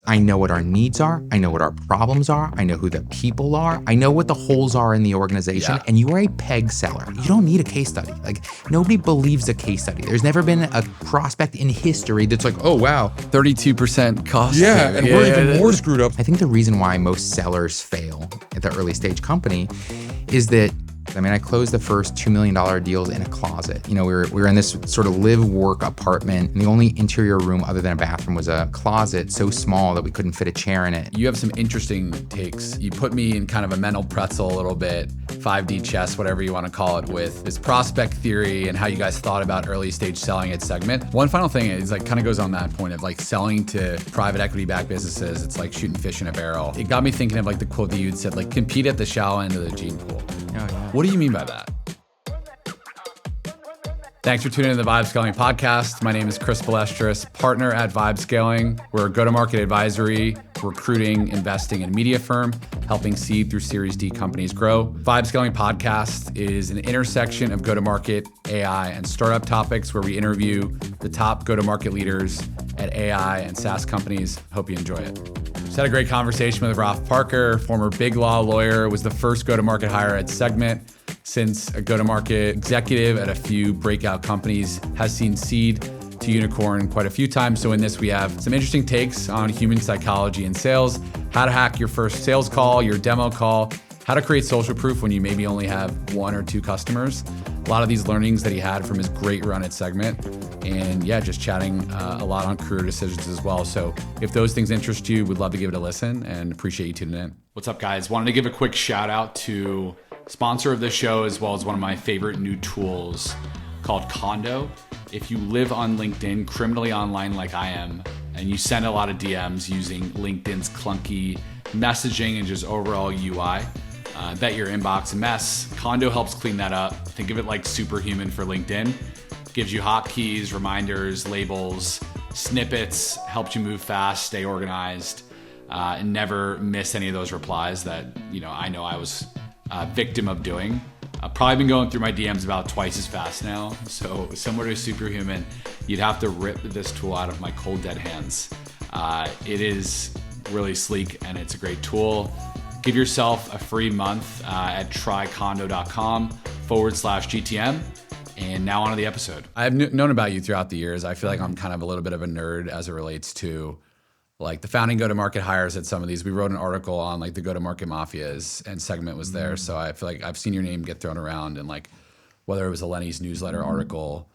I know what our needs are. I know what our problems are. I know who the people are. I know what the holes are in the organization. Yeah. And you are a peg seller. You don't need a case study. Like, nobody believes a case study. There's never been a prospect in history that's like, oh, wow. 32% cost. Yeah, and we're even more screwed up. I think the reason why most sellers fail at the early stage company is that, I mean, I closed the first $2 million deals in a closet. You know, we were in this sort of live-work apartment, and the only interior room other than a bathroom was a closet so small that we couldn't fit a chair in it. You have some interesting takes. You put me in kind of a mental pretzel a little bit, 5D chess, whatever you want to call it, with this prospect theory and how you guys thought about early stage selling at Segment. One final thing is like kind of goes on that point of like selling to private equity backed businesses. It's like shooting fish in a barrel. It got me thinking of like the quote that you'd said, like compete at the shallow end of the gene pool. Oh, yeah. What do you mean by that? Thanks for tuning in to the VibeScaling podcast. My name is Chris Balestris, partner at VibeScaling. We're a go-to-market advisory, recruiting, investing, and media firm, helping seed through Series D companies grow. VibeScaling podcast is an intersection of go-to-market, AI, and startup topics where we interview the top go-to-market leaders at AI and SaaS companies. Hope you enjoy it. Just had a great conversation with Raph Parker, former big law lawyer, was the first go-to-market hire at Segment. Since a go-to-market executive at a few breakout companies, has seen seed to unicorn quite a few times. So in this, we have some interesting takes on human psychology and sales, how to hack your first sales call, your demo call, how to create social proof when you maybe only have 1 or 2 customers. A lot of these learnings that he had from his great run at Segment. And yeah, just chatting a lot on career decisions as well. So if those things interest you, we'd love to give it a listen and appreciate you tuning in. What's up, guys? Wanted to give a quick shout out to sponsor of the show, as well as one of my favorite new tools called Condo. If you live on LinkedIn, criminally online like I am, and you send a lot of DMs using LinkedIn's clunky messaging and just overall UI, bet your inbox a mess. Condo helps clean that up. Think of it like Superhuman for LinkedIn. Gives you hotkeys, reminders, labels, snippets, helps you move fast, stay organized, and never miss any of those replies that I know I was victim of doing. I've probably been going through my DMs about twice as fast now. So similar to Superhuman, you'd have to rip this tool out of my cold dead hands. It is really sleek and it's a great tool. Give yourself a free month at trycondo.com/GTM. And now on to the episode. I've known about you throughout the years. I feel like I'm kind of a little bit of a nerd as it relates to like the founding go-to-market hires at some of these. We wrote an article on like the go-to-market mafias and Segment was there. So I feel like I've seen your name get thrown around and like whether it was a Lenny's newsletter article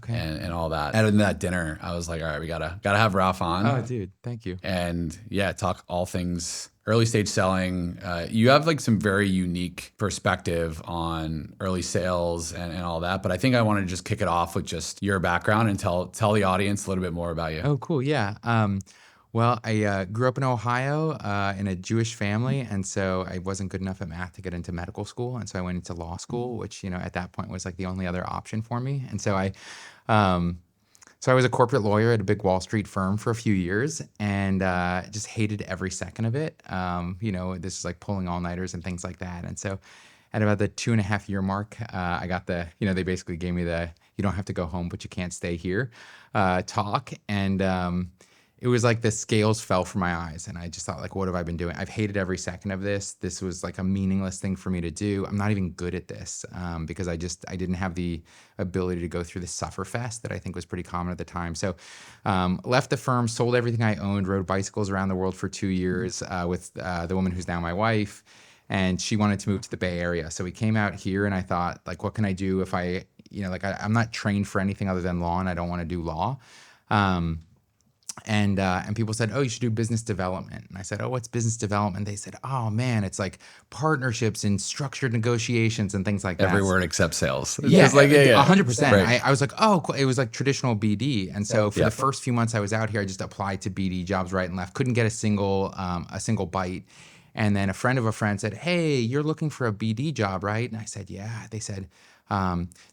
and all that. And in that dinner, I was like, all right, we gotta have Raph on. Oh, dude, thank you. And yeah, talk all things early stage selling. You have like some very unique perspective on early sales and all that. But I think I want to just kick it off with just your background and tell the audience a little bit more about you. Oh, cool. Yeah. Well, I grew up in Ohio in a Jewish family, and so I wasn't good enough at math to get into medical school, and so I went into law school, which at that point was like the only other option for me. And so I was a corporate lawyer at a big Wall Street firm for a few years, and just hated every second of it. This is like pulling all-nighters and things like that. And so at about the 2.5-year mark, I got they basically gave me the "you don't have to go home, but you can't stay here" talk, and it was like the scales fell from my eyes and I just thought like, what have I been doing? I've hated every second of this. This was like a meaningless thing for me to do. I'm not even good at this because I didn't have the ability to go through the sufferfest that I think was pretty common at the time. So left the firm, sold everything I owned, rode bicycles around the world for 2 years with the woman who's now my wife. And she wanted to move to the Bay Area. So we came out here and I thought like, what can I do if I'm not trained for anything other than law and I don't want to do law. And people said, oh, you should do business development. And I said, oh, what's business development? They said, oh, man, it's like partnerships and structured negotiations and things like that. Every word except sales. Yeah, like, 100%. Right. I was like, oh, cool. It was like traditional BD. And so for the first few months I was out here, I just applied to BD jobs right and left. Couldn't get a single bite. And then a friend of a friend said, hey, you're looking for a BD job, right? And I said, yeah. They said,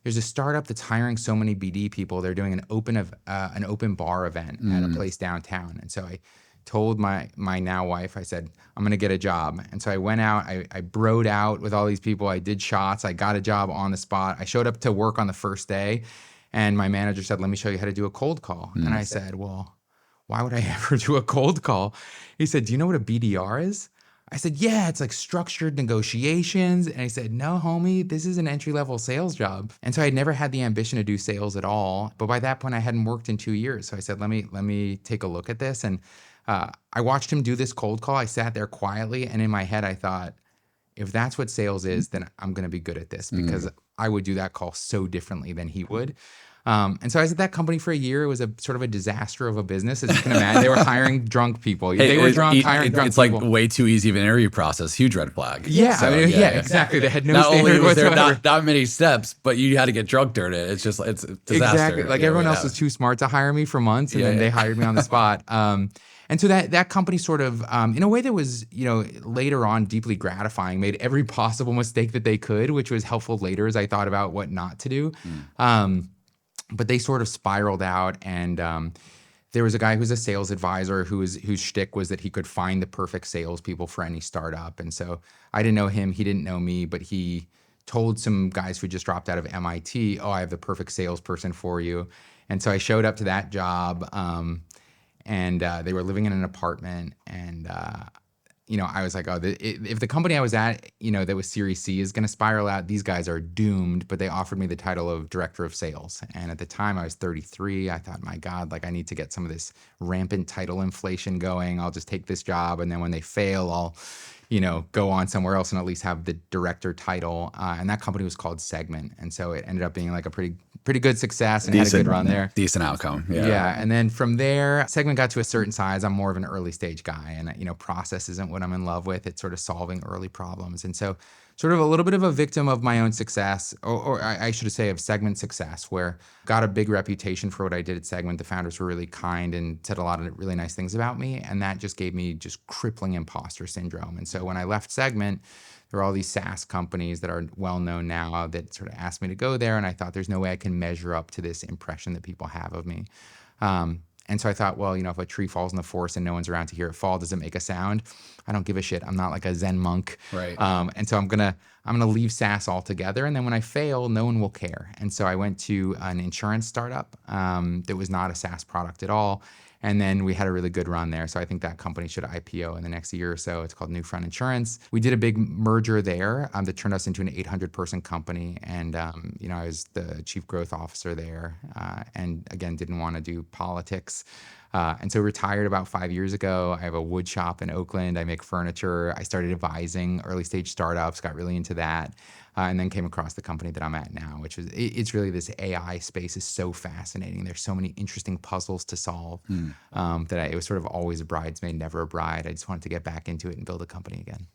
there's a startup that's hiring so many BD people. They're doing an open bar event at a place downtown. And so I told my now wife, I said, I'm going to get a job. And so I went out, I broed out with all these people. I did shots. I got a job on the spot. I showed up to work on the first day and my manager said, let me show you how to do a cold call. And I said, well, why would I ever do a cold call? He said, do you know what a BDR is? I said, yeah, it's like structured negotiations. And he said, no, homie, this is an entry-level sales job. And so I had never had the ambition to do sales at all. But by that point, I hadn't worked in 2 years. So I said, let me take a look at this. And I watched him do this cold call. I sat there quietly. And in my head, I thought, if that's what sales is, then I'm going to be good at this because I would do that call so differently than he would. And so I was at that company for a year. It was a sort of a disaster of a business, as you can imagine. They were hiring drunk people. They were drunk, hiring drunk people. It's like way too easy of an interview process. Huge red flag. Yeah, So, exactly. They had no not standard only was there whatsoever. not many steps, but you had to get drug during it. It's just, it's a disaster. Exactly. Like everyone else was too smart to hire me for months, and then they hired me on the spot. And so that company sort of, in a way that was, later on deeply gratifying, made every possible mistake that they could, which was helpful later as I thought about what not to do. But they sort of spiraled out, and there was a guy who's a sales advisor whose shtick was that he could find the perfect salespeople for any startup. And so I didn't know him, he didn't know me, but he told some guys who just dropped out of MIT, oh, I have the perfect salesperson for you. And so I showed up to that job, and they were living in an apartment, and I was like, oh, if the company I was at, that was Series C is going to spiral out, these guys are doomed. But they offered me the title of director of sales. And at the time I was 33. I thought, my God, like I need to get some of this rampant title inflation going. I'll just take this job. And then when they fail, I'll, go on somewhere else and at least have the director title. And that company was called Segment. And so it ended up being like a pretty good success and had a good run there. Decent outcome. Yeah. And then from there, Segment got to a certain size. I'm more of an early stage guy, and process isn't what I'm in love with. It's sort of solving early problems. And so sort of a little bit of a victim of my own success, or I should say of Segment success, where got a big reputation for what I did at Segment. The founders were really kind and said a lot of really nice things about me. And that just gave me just crippling imposter syndrome. And so when I left Segment, there are all these SaaS companies that are well known now that sort of asked me to go there. And I thought there's no way I can measure up to this impression that people have of me. And so I thought, well, if a tree falls in the forest and no one's around to hear it fall, does it make a sound? I don't give a shit. I'm not like a Zen monk. Right. And so I'm gonna leave SaaS altogether. And then when I fail, no one will care. And so I went to an insurance startup that was not a SaaS product at all. And then we had a really good run there. So I think that company should IPO in the next year or so. It's called Newfront Insurance. We did a big merger there that turned us into an 800-person company. And, I was the chief growth officer there, and again, didn't want to do politics. And so retired about 5 years ago. I have a wood shop in Oakland. I make furniture. I started advising early stage startups, got really into that. And then came across the company that I'm at now, which is, it's really this AI space is so fascinating. There's so many interesting puzzles to solve that it was sort of always a bridesmaid, never a bride. I just wanted to get back into it and build a company again.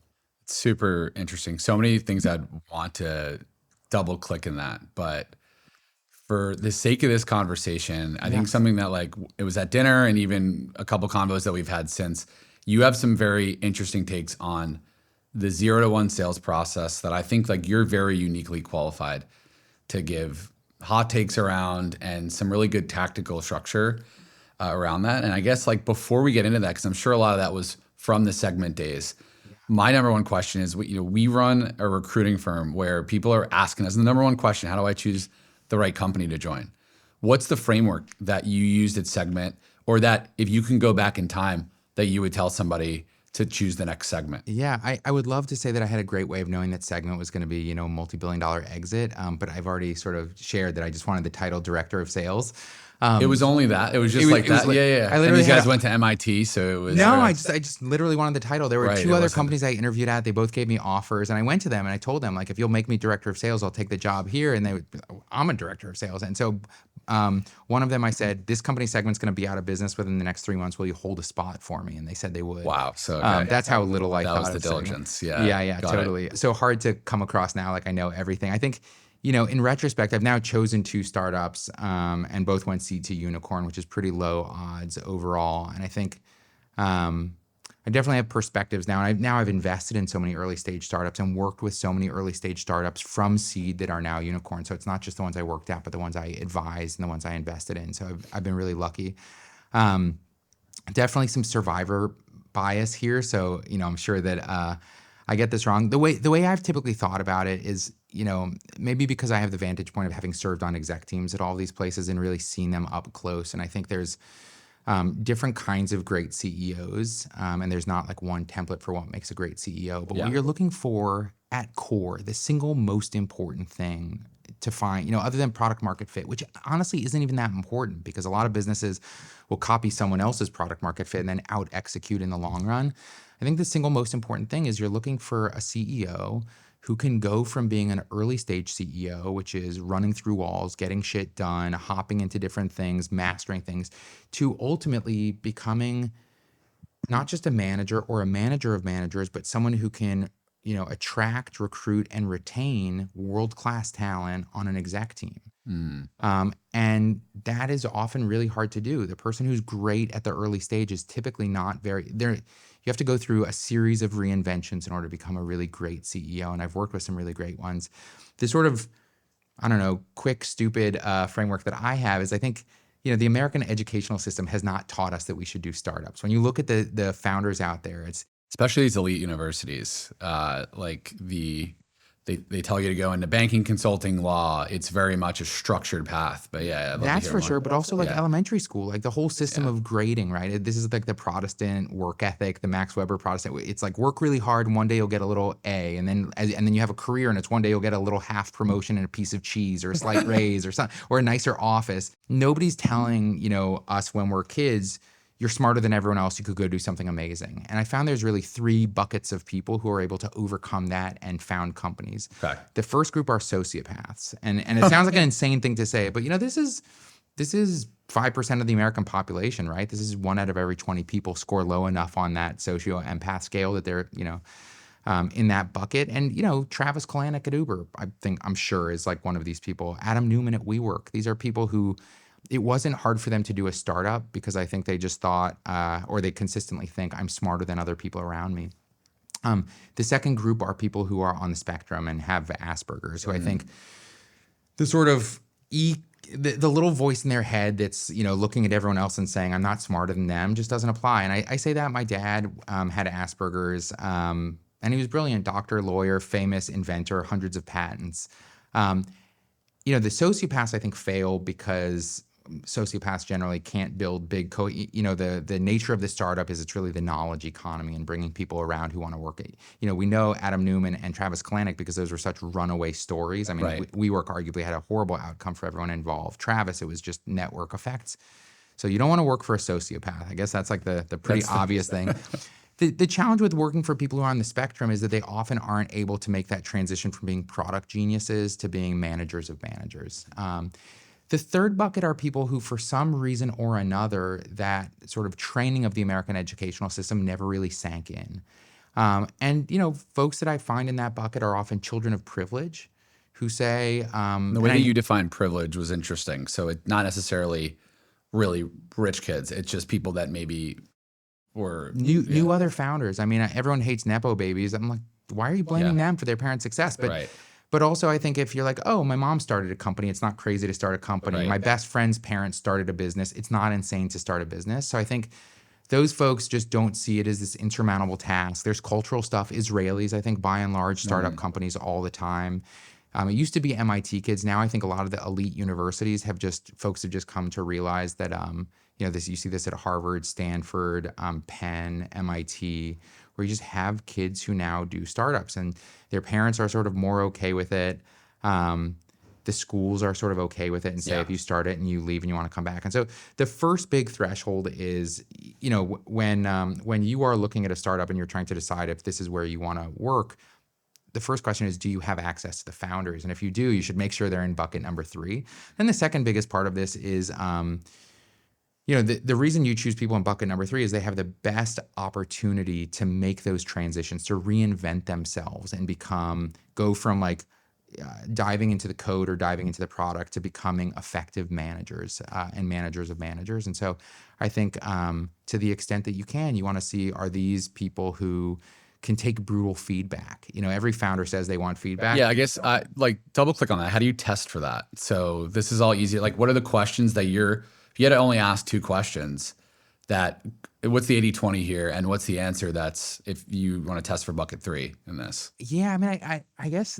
Super interesting. So many things I'd want to double click in that, but for the sake of this conversation, I think something that like it was at dinner and even a couple combos that we've had since, you have some very interesting takes on the 0 to 1 sales process that I think like you're very uniquely qualified to give hot takes around and some really good tactical structure around that. And I guess like before we get into that, because I'm sure a lot of that was from the Segment days, my number one question is, we run a recruiting firm where people are asking us the number one question: how do I choose the right company to join? What's the framework that you used at Segment, or that if you can go back in time, that you would tell somebody to choose the next segment? Yeah, I would love to say that I had a great way of knowing that Segment was going to be, a multi-billion-dollar exit. But I've already sort of shared that I just wanted the title director of sales. It was only that. It was just like that. Yeah. I literally and you guys went to MIT, so it was. No, I just literally wanted the title. There were two other companies I interviewed at. They both gave me offers, and I went to them and I told them, like, if you'll make me director of sales, I'll take the job here. And I'm a director of sales. And so one of them, I said, this company Segment's going to be out of business within the next 3 months. Will you hold a spot for me? And they said they would. Wow. So that's how little I thought. That was the diligence. Segment. Yeah, totally. So hard to come across now. Like I know everything. I think, in retrospect, I've now chosen 2 startups, and both went seed to unicorn, which is pretty low odds overall. And I think I definitely have perspectives now. And I've invested in so many early stage startups and worked with so many early stage startups from seed that are now unicorn. So it's not just the ones I worked at, but the ones I advised and the ones I invested in. So I've been really lucky. Definitely some survivor bias here. So, I'm sure that I get this wrong. The way I've typically thought about it is, maybe because I have the vantage point of having served on exec teams at all these places and really seen them up close. And I think there's different kinds of great CEOs, and there's not like one template for what makes a great CEO. But what you're looking for at core, the single most important thing to find, other than product market fit, which honestly isn't even that important because a lot of businesses will copy someone else's product market fit and then out execute in the long run. I think the single most important thing is you're looking for a CEO who can go from being an early stage CEO, which is running through walls, getting shit done, hopping into different things, mastering things, to ultimately becoming not just a manager or a manager of managers, but someone who can, attract, recruit, and retain world-class talent on an exec team. And that is often really hard to do. The person who's great at the early stage is typically not very there. You have to go through a series of reinventions in order to become a really great CEO. And I've worked with some really great ones. The sort of, I don't know, quick, stupid framework that I have is I think, the American educational system has not taught us that we should do startups. When you look at the founders out there, it's especially these elite universities, they tell you to go into banking, consulting, law. It's very much a structured path. But yeah, I'd love to that's hear for more. sure. But also like elementary school, like the whole system of grading, right? This is like the Protestant work ethic, the Max Weber Protestant. It's like work really hard, and one day you'll get a little A, and then you have a career, and it's one day you'll get a little half promotion and a piece of cheese or a slight raise or something, or a nicer office. Nobody's telling us when we're kids, you're smarter than everyone else, you could go do something amazing. And I found there's really 3 buckets of people who are able to overcome that and found companies. Okay. The first group are sociopaths. And it sounds like an insane thing to say, but this is 5% of the American population, right? This is 1 out of every 20 people score low enough on that socio-empath scale that they're, in that bucket. And, Travis Kalanick at Uber, I'm sure is like one of these people. Adam Newman at WeWork. These are people who it wasn't hard for them to do a startup because I think they just thought, or they consistently think, I'm smarter than other people around me. The second group are people who are on the spectrum and have Asperger's, who I think the sort of the little voice in their head that's looking at everyone else and saying I'm not smarter than them just doesn't apply. And I say that my dad had Asperger's, and he was brilliant, doctor, lawyer, famous inventor, hundreds of patents. The sociopaths I think fail because sociopaths generally can't build big the nature of the startup is it's really the knowledge economy and bringing people around who want to work at, we know Adam Newman and Travis Kalanick because those were such runaway stories. I mean, Right. WeWork arguably had a horrible outcome for everyone involved. Travis, it was just network effects. So you don't want to work for a sociopath. I guess that's like the pretty obvious thing. The challenge with working for people who are on the spectrum is that they often aren't able to make that transition from being product geniuses to being managers of managers. The third bucket are people who, for some reason or another, that sort of training of the American educational system never really sank in. And folks that I find in that bucket are often children of privilege who say— The way that you define privilege was interesting. So it's not necessarily really rich kids. It's just people that maybe were new other founders. I mean, everyone hates Nepo babies. I'm like, why are you blaming them for their parents' success? But Right. But also, I think if you're like, oh, my mom started a company, it's not crazy to start a company. Right. My best friend's parents started a business. It's not insane to start a business. So I think those folks just don't see it as this insurmountable task. There's cultural stuff. Israelis, I think, by and large, start up companies all the time. It used to be MIT kids. Now I think a lot of the elite universities folks have just come to realize that, you see this at Harvard, Stanford, Penn, MIT, where you just have kids who now do startups and their parents are sort of more okay with it. The schools are sort of okay with it and say, if you start it and you leave and you want to come back. And so the first big threshold is, when you are looking at a startup and you're trying to decide if this is where you want to work, the first question is, do you have access to the founders? And if you do, you should make sure they're in bucket number 3. Then the second biggest part of this is, the reason you choose people in bucket number 3 is they have the best opportunity to make those transitions, to reinvent themselves and go from like diving into the code or diving into the product to becoming effective managers and managers of managers. And so I think to the extent that you want to see, are these people who can take brutal feedback? Every founder says they want feedback. Yeah, I guess double click on that. How do you test for that? So this is all easy. Like, what are the questions that if you had to only ask 2 questions, what's the 80-20 here? And what's the answer that's if you want to test for bucket 3 in this? Yeah, I mean, I guess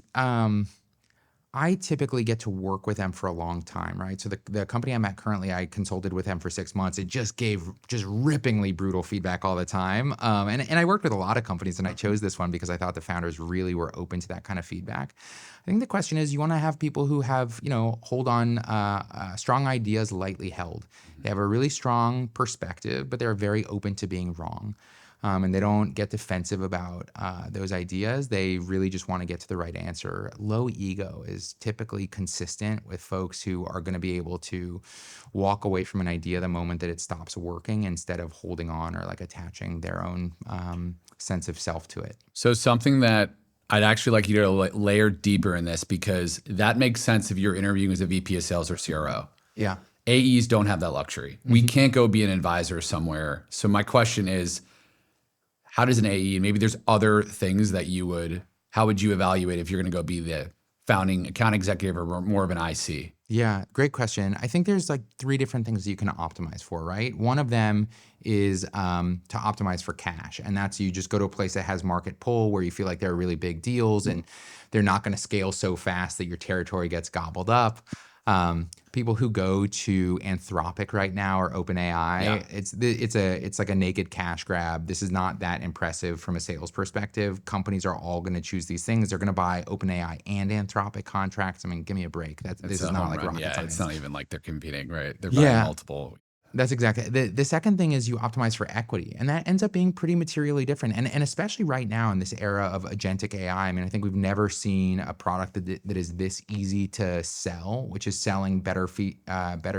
I typically get to work with them for a long time, right? So the company I'm at currently, I consulted with them for 6 months. It just gave just rippingly brutal feedback all the time. And I worked with a lot of companies, and I chose this one because I thought the founders really were open to that kind of feedback. I think the question is, you want to have people who have, hold on strong ideas lightly held. They have a really strong perspective, but they're very open to being wrong. And they don't get defensive about those ideas. They really just want to get to the right answer. Low ego is typically consistent with folks who are going to be able to walk away from an idea the moment that it stops working, instead of holding on or like attaching their own sense of self to it. So something that I'd actually like you to layer deeper in this, because that makes sense if you're interviewing as a VP of sales or CRO. Yeah. AEs don't have that luxury. We can't go be an advisor somewhere. So my question is, how does an AE, and maybe there's other things that how would you evaluate if you're going to go be the founding account executive or more of an IC? Yeah, great question. I think there's like 3 different things that you can optimize for, right? One of them is to optimize for cash. And that's, you just go to a place that has market pull, where you feel like there are really big deals and they're not going to scale so fast that your territory gets gobbled up. People who go to Anthropic right now or OpenAI, it's like a naked cash grab. This is not that impressive from a sales perspective. Companies are all going to choose these things. They're going to buy OpenAI and Anthropic contracts. I mean, give me a break. This is not like rocket science. It's not even like they're competing, right? They're buying multiple. That's exactly. The second thing is you optimize for equity, and that ends up being pretty materially different. And especially right now in this era of agentic AI, I mean, I think we've never seen a product that is this easy to sell, which is selling better,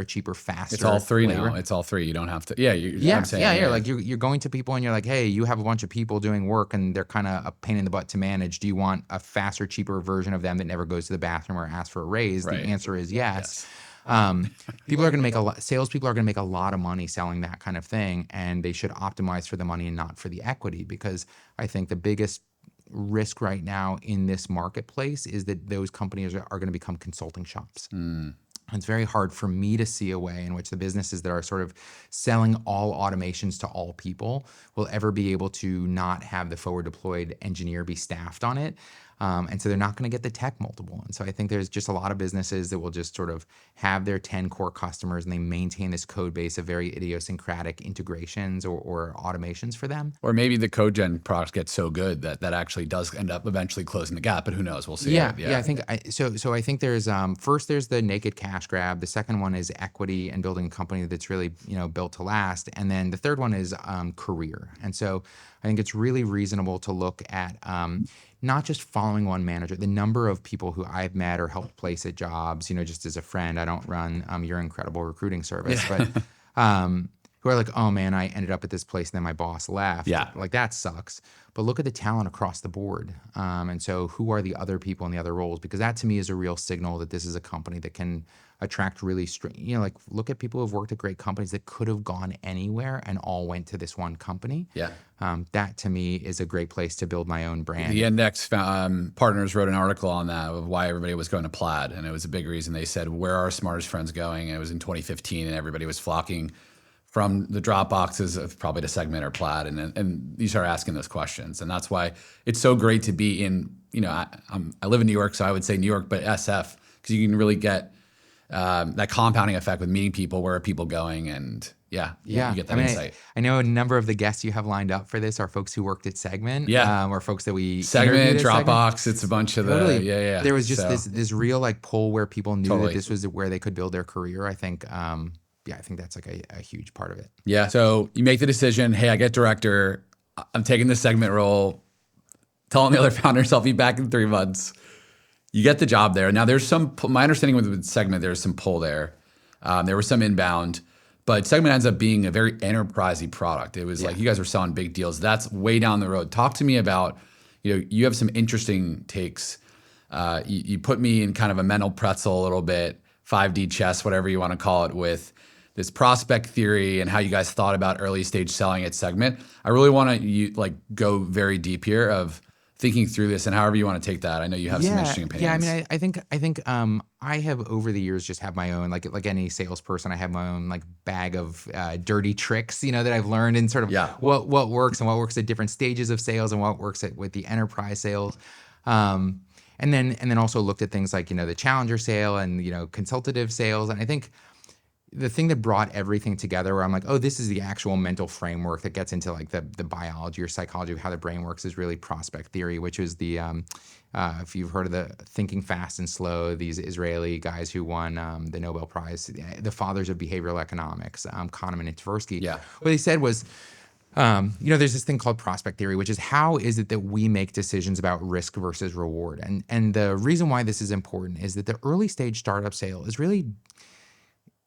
cheaper, faster. It's all 3 labor. now. It's all 3. You don't have to. I'm saying, yeah. Like you're going to people and you're like, hey, you have a bunch of people doing work and they're kind of a pain in the butt to manage. Do you want a faster, cheaper version of them that never goes to the bathroom or asks for a raise? Right. The answer is yes. People are going to make salespeople are going to make a lot of money selling that kind of thing, and they should optimize for the money and not for the equity, because I think the biggest risk right now in this marketplace is that those companies are going to become consulting shops. It's very hard for me to see a way in which the businesses that are sort of selling all automations to all people will ever be able to not have the forward deployed engineer be staffed on it. And so they're not going to get the tech multiple. And so I think there's just a lot of businesses that will just sort of have their 10 core customers and they maintain this code base of very idiosyncratic integrations or automations for them. Or maybe the code gen product gets so good that actually does end up eventually closing the gap, but who knows? We'll see. Yeah. I think I think there's first there's the naked cash grab. The second one is equity and building a company that's really built to last. And then the third one is career. And so I think it's really reasonable to look at not just following one manager. The number of people who I've met or helped place at jobs, just as a friend, I don't run your incredible recruiting service, but who are like, oh man, I ended up at this place and then my boss left. Yeah. Like that sucks. But look at the talent across the board. And so who are the other people in the other roles? Because that to me is a real signal that this is a company that can attract really, like look at people who've worked at great companies that could have gone anywhere and all went to this one company. Yeah. That to me is a great place to build my own brand. The Index partners wrote an article on that of why everybody was going to Plaid. And it was a big reason. They said, where are our smartest friends going? And it was in 2015 and everybody was flocking from the drop boxes of probably to Segment or Plaid. And you start asking those questions. And that's why it's so great to be in, I live in New York, so I would say New York, but SF, because you can really get that compounding effect with meeting people. Where are people going? And you get that insight. I know a number of the guests you have lined up for this are folks who worked at Segment, or folks that we Segment, Dropbox. It's a bunch of totally. the There was just this real like pull where people knew that this was where they could build their career. I think I think that's like a huge part of it. Yeah. So you make the decision. Hey, I get director. I'm taking the Segment role. Telling the other founders I'll be back in 3 months. You get the job there. Now there's my understanding with Segment, there's some pull there. There was some inbound, but Segment ends up being a very enterprisey product. It was like you guys are selling big deals. That's way down the road. Talk to me about, you have some interesting takes. You put me in kind of a mental pretzel a little bit, 5D chess, whatever you want to call it, with this prospect theory and how you guys thought about early stage selling at Segment. I really want to go very deep here of thinking through this and however you want to take that. I know you have some interesting opinions. Yeah, I mean, I think I have over the years just have my own, like any salesperson, I have my own like bag of dirty tricks, that I've learned in sort of what works and what works at different stages of sales and what works with the enterprise sales. And then also looked at things like, the challenger sale and, consultative sales. And I think the thing that brought everything together where I'm like, oh, this is the actual mental framework that gets into like the biology or psychology of how the brain works is really prospect theory, which is the, if you've heard of the Thinking Fast and Slow, these Israeli guys who won the Nobel Prize, the fathers of behavioral economics, Kahneman and Tversky. Yeah. What they said was, there's this thing called prospect theory, which is how is it that we make decisions about risk versus reward? And the reason why this is important is that the early stage startup sale is really,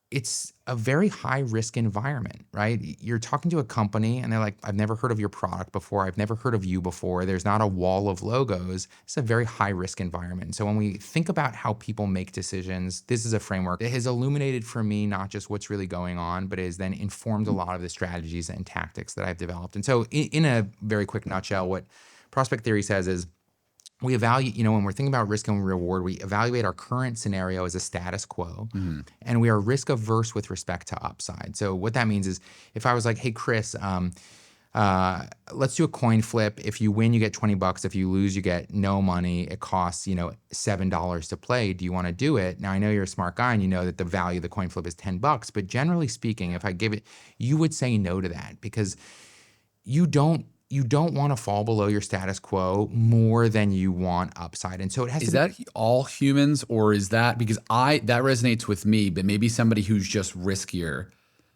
it's a very high risk environment, right? You're talking to a company and they're like, I've never heard of your product before. I've never heard of you before. There's not a wall of logos. It's a very high risk environment. So when we think about how people make decisions, this is a framework that has illuminated for me, not just what's really going on, but has then informed a lot of the strategies and tactics that I've developed. And so in a very quick nutshell, what prospect theory says is, we evaluate, when we're thinking about risk and reward, we evaluate our current scenario as a status quo, and we are risk averse with respect to upside. So what that means is if I was like, hey, Chris, let's do a coin flip. If you win, you get $20. If you lose, you get no money. It costs, $7 to play. Do you want to do it? Now, I know you're a smart guy and you know that the value of the coin flip is $10, but generally speaking, if I give it, you would say no to that because you don't want to fall below your status quo more than you want upside. And so it has Is to that all humans, or is that because that resonates with me, but maybe somebody who's just riskier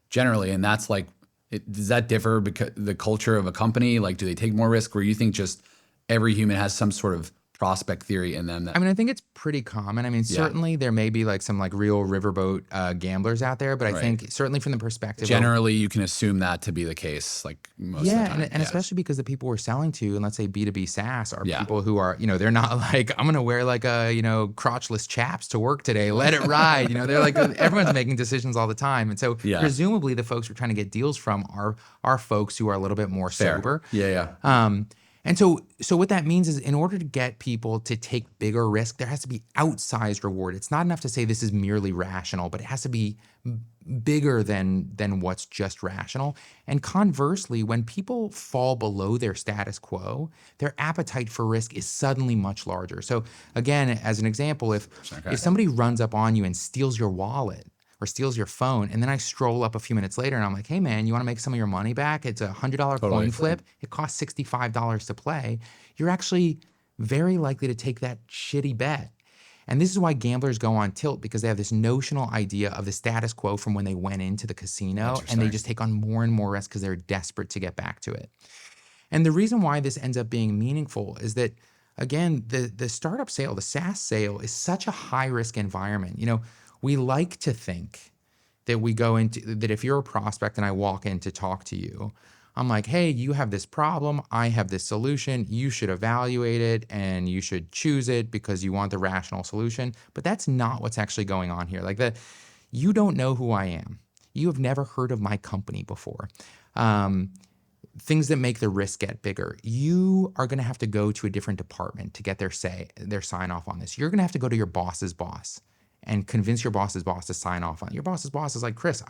generally, and that's like, does that differ because the culture of a company? Like, do they take more risk, or you think just every human has some sort of prospect theory in them? I think it's pretty common. Certainly there may be like some like real riverboat gamblers out there, but I think certainly from the perspective generally you can assume that to be the case, like most of the time. And especially because the people we're selling to, and let's say B2B SaaS, are Yeah. people who are, they're not like, I'm going to wear like a, crotchless chaps to work today. Let it ride. They're like, everyone's making decisions all the time. And so presumably the folks we're trying to get deals from are folks who are a little bit more sober. And so what that means is in order to get people to take bigger risk, there has to be outsized reward. It's not enough to say this is merely rational, but it has to be bigger than what's just rational. And conversely, when people fall below their status quo, their appetite for risk is suddenly much larger. So again, as an example, if somebody runs up on you and steals your wallet, or steals your phone, and then I stroll up a few minutes later and I'm like, hey man, you wanna make some of your money back? It's a $100 coin flip. It costs $65 to play. You're actually very likely to take that shitty bet. And this is why gamblers go on tilt, because they have this notional idea of the status quo from when they went into the casino, and they just take on more and more risk because they're desperate to get back to it. And the reason why this ends up being meaningful is that, again, the startup sale, the SaaS sale, is such a high risk environment. We like to think that we go into that if you're a prospect and I walk in to talk to you, I'm like, hey, you have this problem. I have this solution. You should evaluate it and you should choose it because you want the rational solution. But that's not what's actually going on here. Like you don't know who I am. You have never heard of my company before. Things that make the risk get bigger. You are going to have to go to a different department to get their sign off on this. You're going to have to go to your boss's boss and convince your boss's boss to sign off on it. Your boss's boss is like, Chris,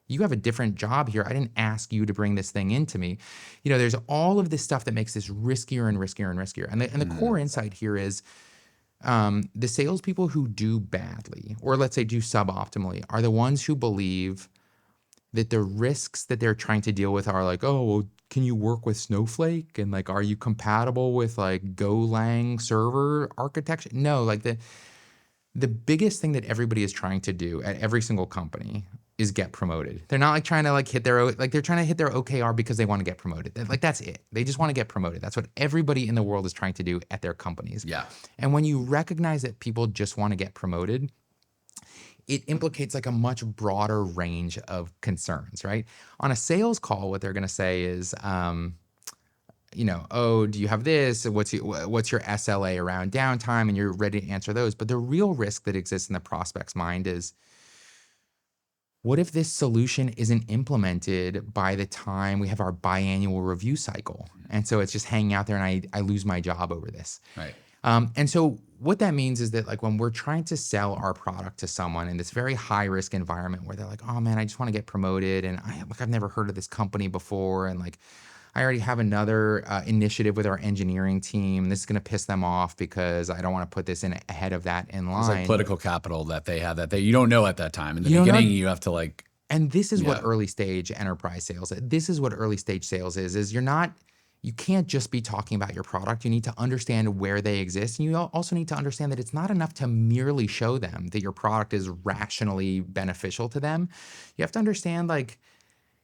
you have a different job here. I didn't ask you to bring this thing into me. There's all of this stuff that makes this riskier and riskier and riskier. And the core insight here is the salespeople who do badly, or let's say do suboptimally, are the ones who believe that the risks that they're trying to deal with are like, oh, well, can you work with Snowflake? And like, are you compatible with like Golang server architecture? No, like the biggest thing that everybody is trying to do at every single company is get promoted. They're not like trying to like they're trying to hit their OKR because they want to get promoted. Like that's it. They just want to get promoted. That's what everybody in the world is trying to do at their companies. Yeah. And when you recognize that people just want to get promoted, it implicates like a much broader range of concerns, right? On a sales call, what they're going to say is, oh, do you have this? What's your SLA around downtime? And you're ready to answer those. But the real risk that exists in the prospect's mind is, what if this solution isn't implemented by the time we have our biannual review cycle? And so it's just hanging out there and I lose my job over this. Right. And so what that means is that like when we're trying to sell our product to someone in this very high risk environment where they're like, oh man, I just want to get promoted and I've never heard of this company before. And like, I already have another initiative with our engineering team. This is going to piss them off because I don't want to put this in ahead of that in It's like line. political capital that they have that you don't know at that time. In the You don't know. beginning, you have to like, And this is what Yeah. early stage enterprise sales, this is what early stage sales is you can't just be talking about your product. You need to understand where they exist. And you also need to understand that it's not enough to merely show them that your product is rationally beneficial to them. You have to understand, like,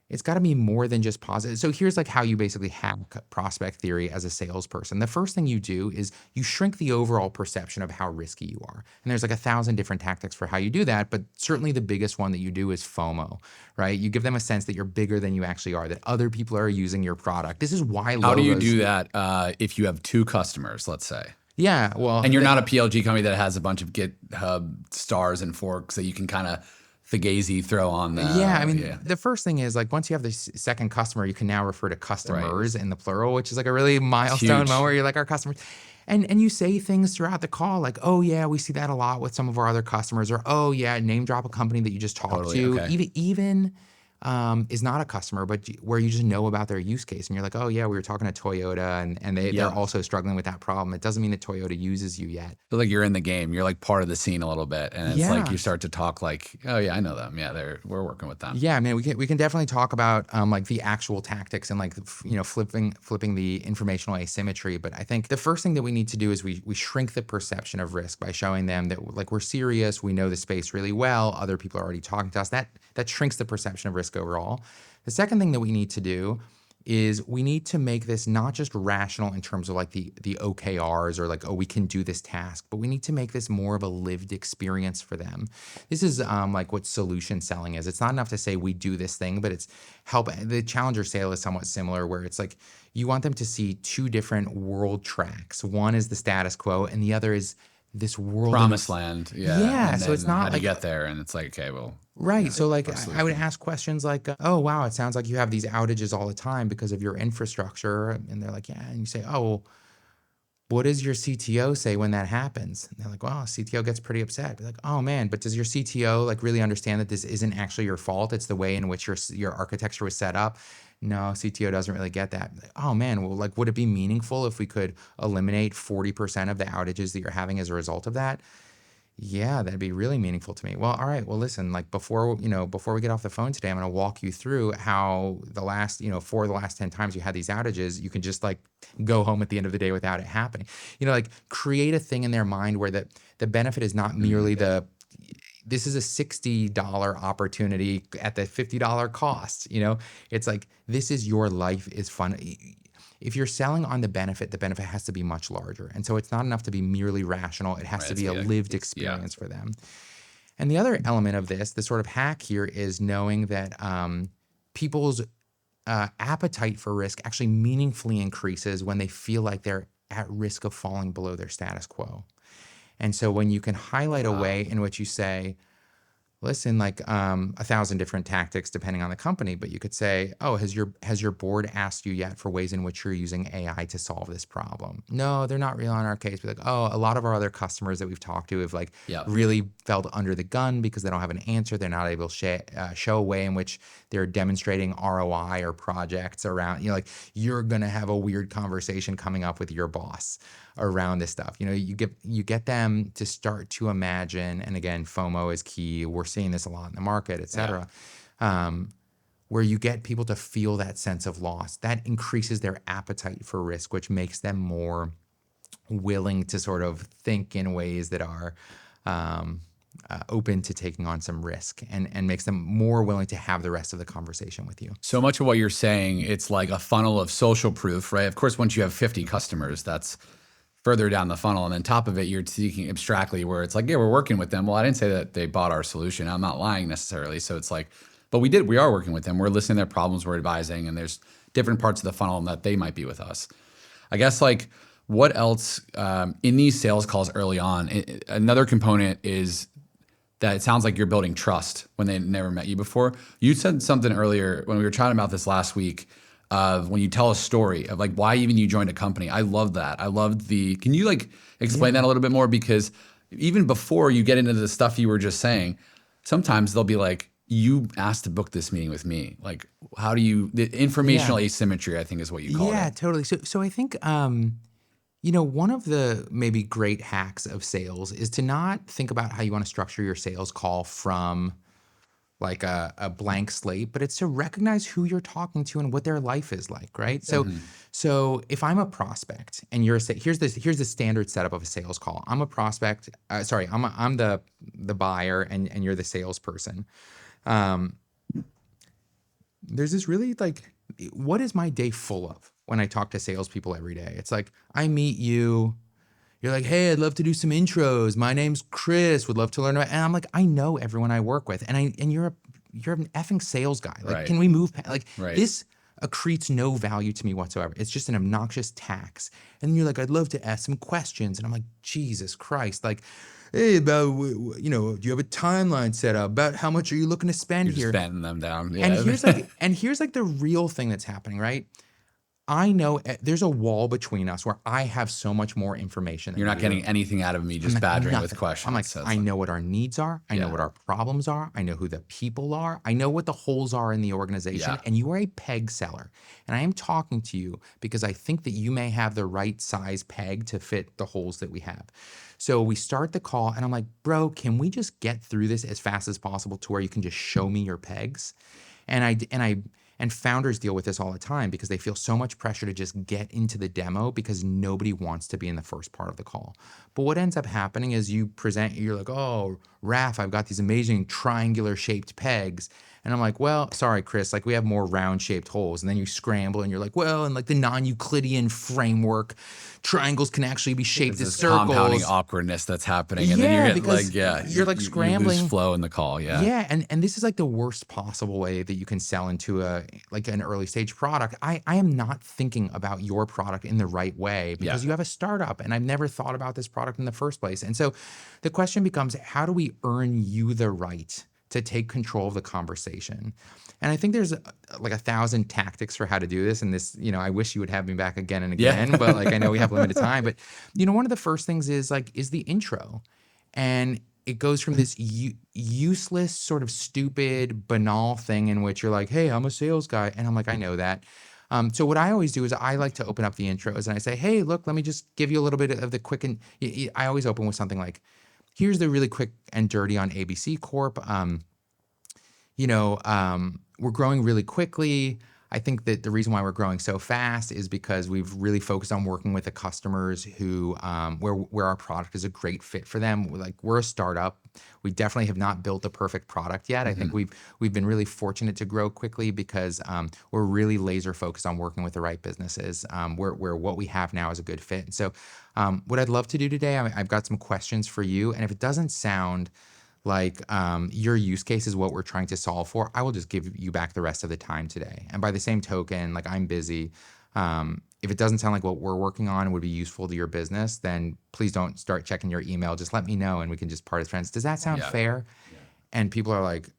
it's got to be more than just positive. So here's like how you basically hack prospect theory as a salesperson. The first thing you do is you shrink the overall perception of how risky you are. And there's like 1,000 different tactics for how you do that, but certainly the biggest one that you do is FOMO, right? You give them a sense that you're bigger than you actually are, that other people are using your product. This is why How do you do that if you have 2 customers, let's say? Yeah, well, And you're not a PLG company that has a bunch of GitHub stars and forks that you can kind of fugazi throw on the. Yeah, I mean, the first thing is, like, once you have the second customer, you can now refer to customers in the plural, which is like a really milestone moment where you're like, our customers. And you say things throughout the call like, oh yeah, we see that a lot with some of our other customers, or oh yeah, name drop a company that you just talked to. Okay. Even is not a customer, but where you just know about their use case, and you're like, oh yeah, we were talking to Toyota, and they're also struggling with that problem. It doesn't mean that Toyota uses you yet. So like you're in the game, you're like part of the scene a little bit, and it's like you start to talk like, oh yeah, I know them. Yeah, we're working with them. Yeah, I mean, we can definitely talk about like the actual tactics and like flipping the informational asymmetry. But I think the first thing that we need to do is we shrink the perception of risk by showing them that, like, we're serious, we know the space really well, other people are already talking to us. That shrinks the perception of risk overall. The second thing that we need to do is we need to make this not just rational in terms of like the OKRs or like, oh, we can do this task, but we need to make this more of a lived experience for them. This is like what solution selling is. It's not enough to say we do this thing, but it's help. The challenger sale is somewhat similar, where it's like you want them to see 2 different world tracks. One is the status quo and the other is this world Promised land. Yeah. And so it's not how like do you get there, and it's like, okay, well. Right. So like I would ask questions like, oh, wow, it sounds like you have these outages all the time because of your infrastructure. And they're like, yeah. And you say, oh, well, what does your CTO say when that happens? And they're like, well, CTO gets pretty upset. Be like, oh man, but does your CTO like really understand that this isn't actually your fault? It's the way in which your architecture was set up. No, CTO doesn't really get that. Like, oh man, well, like, would it be meaningful if we could eliminate 40% of the outages that you're having as a result of that? Yeah, that'd be really meaningful to me. Well, all right. Well, listen, like before we get off the phone today, I'm going to walk you through how for the last 10 times you had these outages, you can just like go home at the end of the day without it happening. Like create a thing in their mind where the benefit is not merely this is a $60 opportunity at the $50 cost. It's like, this is your life is fun. If you're selling on the benefit has to be much larger. And so it's not enough to be merely rational. It has to be a lived experience for them. And the other element of this, the sort of hack here, is knowing that people's appetite for risk actually meaningfully increases when they feel like they're at risk of falling below their status quo. And so when you can highlight a way in which you say, listen, like 1,000 different tactics depending on the company, but you could say, oh, has your board asked you yet for ways in which you're using AI to solve this problem? No, they're not really on our case. We're like, oh, a lot of our other customers that we've talked to have really felt under the gun because they don't have an answer. They're not able to show a way in which they're demonstrating ROI or projects around, you're going to have a weird conversation coming up with your boss around this stuff. You get them to start to imagine, and again, FOMO is key. We're seeing this a lot in the market, et cetera, where you get people to feel that sense of loss. That increases their appetite for risk, which makes them more willing to sort of think in ways that are open to taking on some risk, and makes them more willing to have the rest of the conversation with you. So much of what you're saying, it's like a funnel of social proof, right? Of course, once you have 50 customers, that's further down the funnel. And then top of it, you're speaking abstractly where it's like, yeah, we're working with them. Well, I didn't say that they bought our solution. I'm not lying necessarily. So it's like, but we are working with them. We're listening to their problems, we're advising, and there's different parts of the funnel that they might be with us. I guess like what else in these sales calls early on, another component is that it sounds like you're building trust when they never met you before. You said something earlier when we were chatting about this last week, of when you tell a story of like why even you joined a company. I love that. I loved can you like explain that a little bit more? Because even before you get into the stuff you were just saying, sometimes they'll be like, you asked to book this meeting with me. Like, how do you, the informational Yeah. asymmetry, I think is what you called Yeah, it. totally. So I think one of the maybe great hacks of sales is to not think about how you want to structure your sales call from like a blank slate, but it's to recognize who you're talking to and what their life is like, right? So if I'm a prospect and here's the standard setup of a sales call. I'm a prospect. Sorry, I'm the buyer and you're the salesperson. Um, there's this really like, what is my day full of when I talk to salespeople every day? It's like I meet you. You're like, hey, I'd love to do some intros. My name's Chris. Would love to learn about. And I'm like, I know everyone I work with, and you're an effing sales guy. Like, Right. can we move? Like Right. this accretes no value to me whatsoever. It's just an obnoxious tax. And then you're like, I'd love to ask some questions, and I'm like, Jesus Christ, like. Hey, about do you have a timeline set up about how much are you looking to spend You're just here? batting them down. And Yeah. here's like the real thing that's happening, right? I know there's a wall between us where I have so much more information than You're not you do. getting anything out of me, I'm just like, badgering with nothing. I'm like, questions. So it's I like, know what our needs are. I know yeah. what our problems are. I know who the people are. I know what the holes are in the organization. Yeah. And you are a peg seller. And I am talking to you because I think that you may have the right size peg to fit the holes that we have. So we start the call and I'm like, bro, can we just get through this as fast as possible to where you can just show me your pegs? And founders deal with this all the time because they feel so much pressure to just get into the demo because nobody wants to be in the first part of the call. But what ends up happening is you're like, oh, Raph, I've got these amazing triangular shaped pegs. And I'm like, well, sorry, Chris, like we have more round shaped holes. And then you scramble and you're like, well, and like the non-Euclidean framework, triangles can actually be shaped It's as this compounding circles. awkwardness that's happening. And then Yeah, you're getting like, because yeah, you're like you lose scrambling. flow in the call. Yeah. Yeah, and this is like the worst possible way that you can sell into an early stage product. I am not thinking about your product in the right way Yeah. because you have a startup and I've never thought about this product in the first place. And so the question becomes, how do we earn you the right to take control of the conversation? And I think there's like 1,000 tactics for how to do this. And this, I wish you would have me back again and Yeah. again, but like I know we have limited time. But one of the first things is the intro. And it goes from this useless, sort of stupid, banal thing in which you're like, hey, I'm a sales guy. And I'm like, I know that. So what I always do is I like to open up the intros and I say, hey, look, let me just give you a little bit of the quick. And I always open with something like, here's the really quick and dirty on ABC Corp. We're growing really quickly. I think that the reason why we're growing so fast is because we've really focused on working with the customers who, where our product is a great fit for them. We're a startup. We definitely have not built a perfect product yet. I think we've been really fortunate to grow quickly because we're really laser focused on working with the right businesses, where what we have now is a good fit. And so, what I'd love to do today, I've got some questions for you, and if it doesn't sound like your use case is what we're trying to solve for, I will just give you back the rest of the time today. And by the same token, like I'm busy. If it doesn't sound like what we're working on would be useful to your business, then please don't start checking your email. Just let me know and we can just part as friends. Does that sound Yeah. fair? And people are like,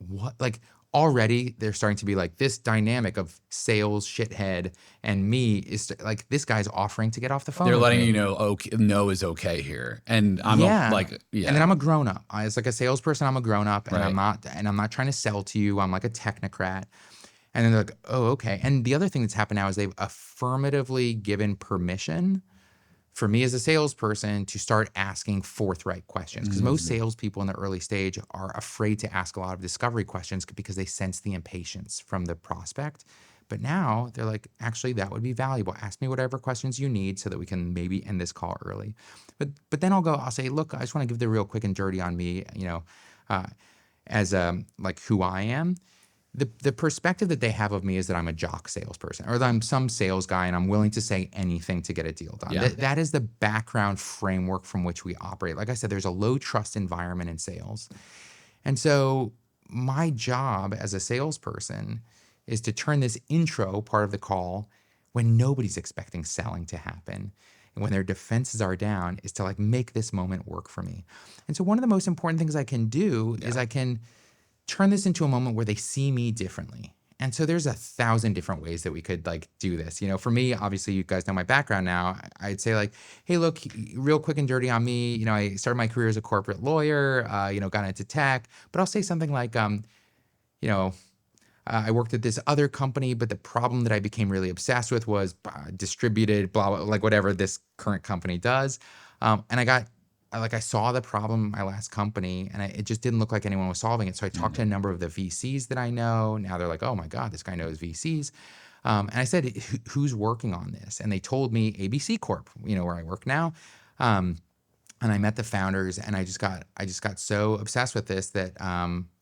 what? Like already they're starting to be like, this dynamic of sales shithead and me is like, this guy's offering to get off the phone. They're with letting me. you know, okay, no is okay here. And I'm Yeah. yeah. And then I'm a grown up. As like a salesperson, I'm a grown up and Right. I'm not trying to sell to you. I'm like a technocrat. And then they're like, oh, okay. And the other thing that's happened now is they've affirmatively given permission for me as a salesperson to start asking forthright questions. Because most salespeople in the early stage are afraid to ask a lot of discovery questions because they sense the impatience from the prospect. But now they're like, actually, that would be valuable. Ask me whatever questions you need so that we can maybe end this call early. But then I'll say, look, I just want to give the real quick and dirty on me, as like who I am. The perspective that they have of me is that I'm a jock salesperson or that I'm some sales guy and I'm willing to say anything to get a deal done. Yeah. That is the background framework from which we operate. Like I said, there's a low trust environment in sales. And so my job as a salesperson is to turn this intro part of the call when nobody's expecting selling to happen and when their defenses are down is to like make this moment work for me. And so one of the most important things I can do is I can turn this into a moment where they see me differently. And so there's 1,000 different ways that we could like do this. For me, obviously you guys know my background now. I'd say like, hey, look, real quick and dirty on me. I started my career as a corporate lawyer, got into tech, but I'll say something like, you know, I worked at this other company, but the problem that I became really obsessed with was distributed, blah, blah, like whatever this current company does. And I saw the problem in my last company, and it just didn't look like anyone was solving it. So I talked to a number of the VCs that I know. Now they're like, oh my God, this guy knows VCs. And I said, who's working on this? And they told me ABC Corp, where I work now. And I met the founders, and I just got so obsessed with this that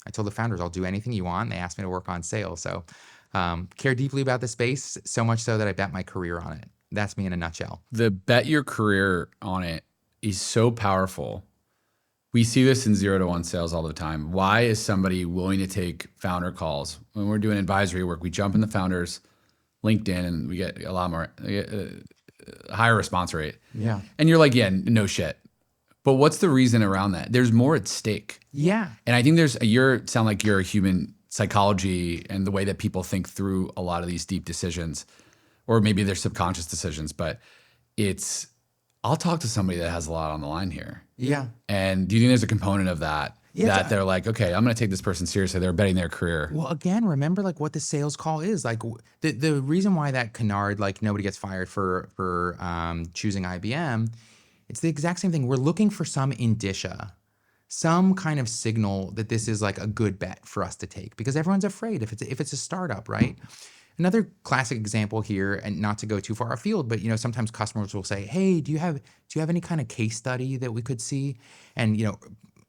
I told the founders, I'll do anything you want. And they asked me to work on sales. So care deeply about the space, so much so that I bet my career on it. That's me in a nutshell. The bet your career on it is so powerful. We see this in 0 to 1 sales all the time. Why is somebody willing to take founder calls? When we're doing advisory work, we jump in the founders LinkedIn and we get a lot more, higher response rate. Yeah. And you're like, yeah, no shit. But what's the reason around that? There's more at stake. Yeah. And I think sound like you're a human psychology and the way that people think through a lot of these deep decisions, or maybe they're subconscious decisions, but I'll talk to somebody that has a lot on the line here. Yeah. And do you think there's a component of that? Yeah, that they're like, okay, I'm going to take this person seriously. They're betting their career. Well, again, remember like what the sales call is. Like the reason why that canard, like nobody gets fired for choosing IBM, it's the exact same thing. We're looking for some indicia, some kind of signal that this is like a good bet for us to take, because everyone's afraid if it's a startup, right? Another classic example here, and not to go too far afield, but sometimes customers will say, "Hey, do you have any kind of case study that we could see?" And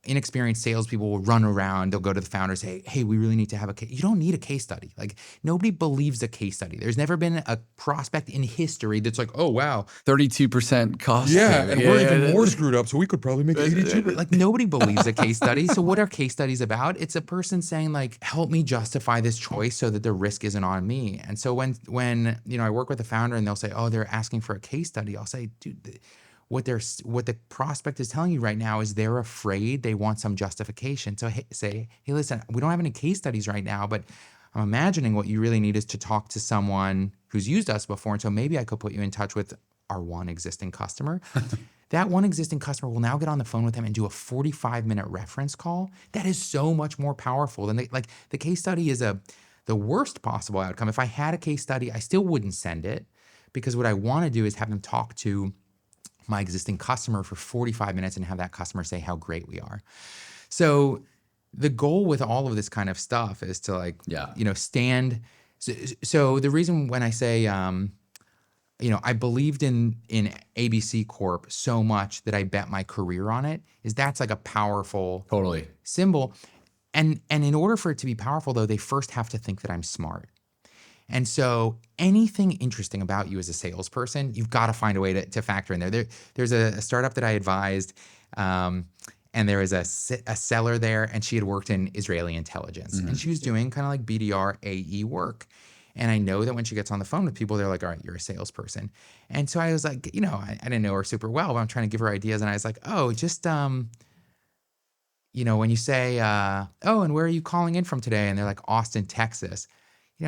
inexperienced salespeople will run around. They'll go to the founder, say, "Hey, we really need to have a case." You don't need a case study. Like nobody believes a case study. There's never been a prospect in history that's like, "Oh wow, 32% cost." Yeah, and we're even more screwed up, so we could probably make 82. Like nobody believes a case study. So what are case studies about? It's a person saying like, help me justify this choice so that the risk isn't on me. And so when I work with a founder and they'll say, oh, they're asking for a case study, I'll say, dude, what the prospect is telling you right now is they're afraid, they want some justification. So say, hey, listen, we don't have any case studies right now, but I'm imagining what you really need is to talk to someone who's used us before. And so maybe I could put you in touch with our one existing customer. That one existing customer will now get on the phone with them and do a 45-minute reference call. That is so much more powerful than the case study is the worst possible outcome. If I had a case study, I still wouldn't send it, because what I want to do is have them talk to my existing customer for 45 minutes and have that customer say how great we are. So the goal with all of this kind of stuff is to stand. So the reason when I say, I believed in ABC Corp so much that I bet my career on it, is that's like a powerful symbol. And in order for it to be powerful though, they first have to think that I'm smart. And so anything interesting about you as a salesperson, you've got to find a way to factor in there. There's a startup that I advised, and there was a seller there, and she had worked in Israeli intelligence. Mm-hmm. And she was doing kind of like BDR AE work. And I know that when she gets on the phone with people, they're like, all right, you're a salesperson. And so I was like, I didn't know her super well, but I'm trying to give her ideas. And I was like, oh, just, when you say, oh, and where are you calling in from today? And they're like, Austin, Texas.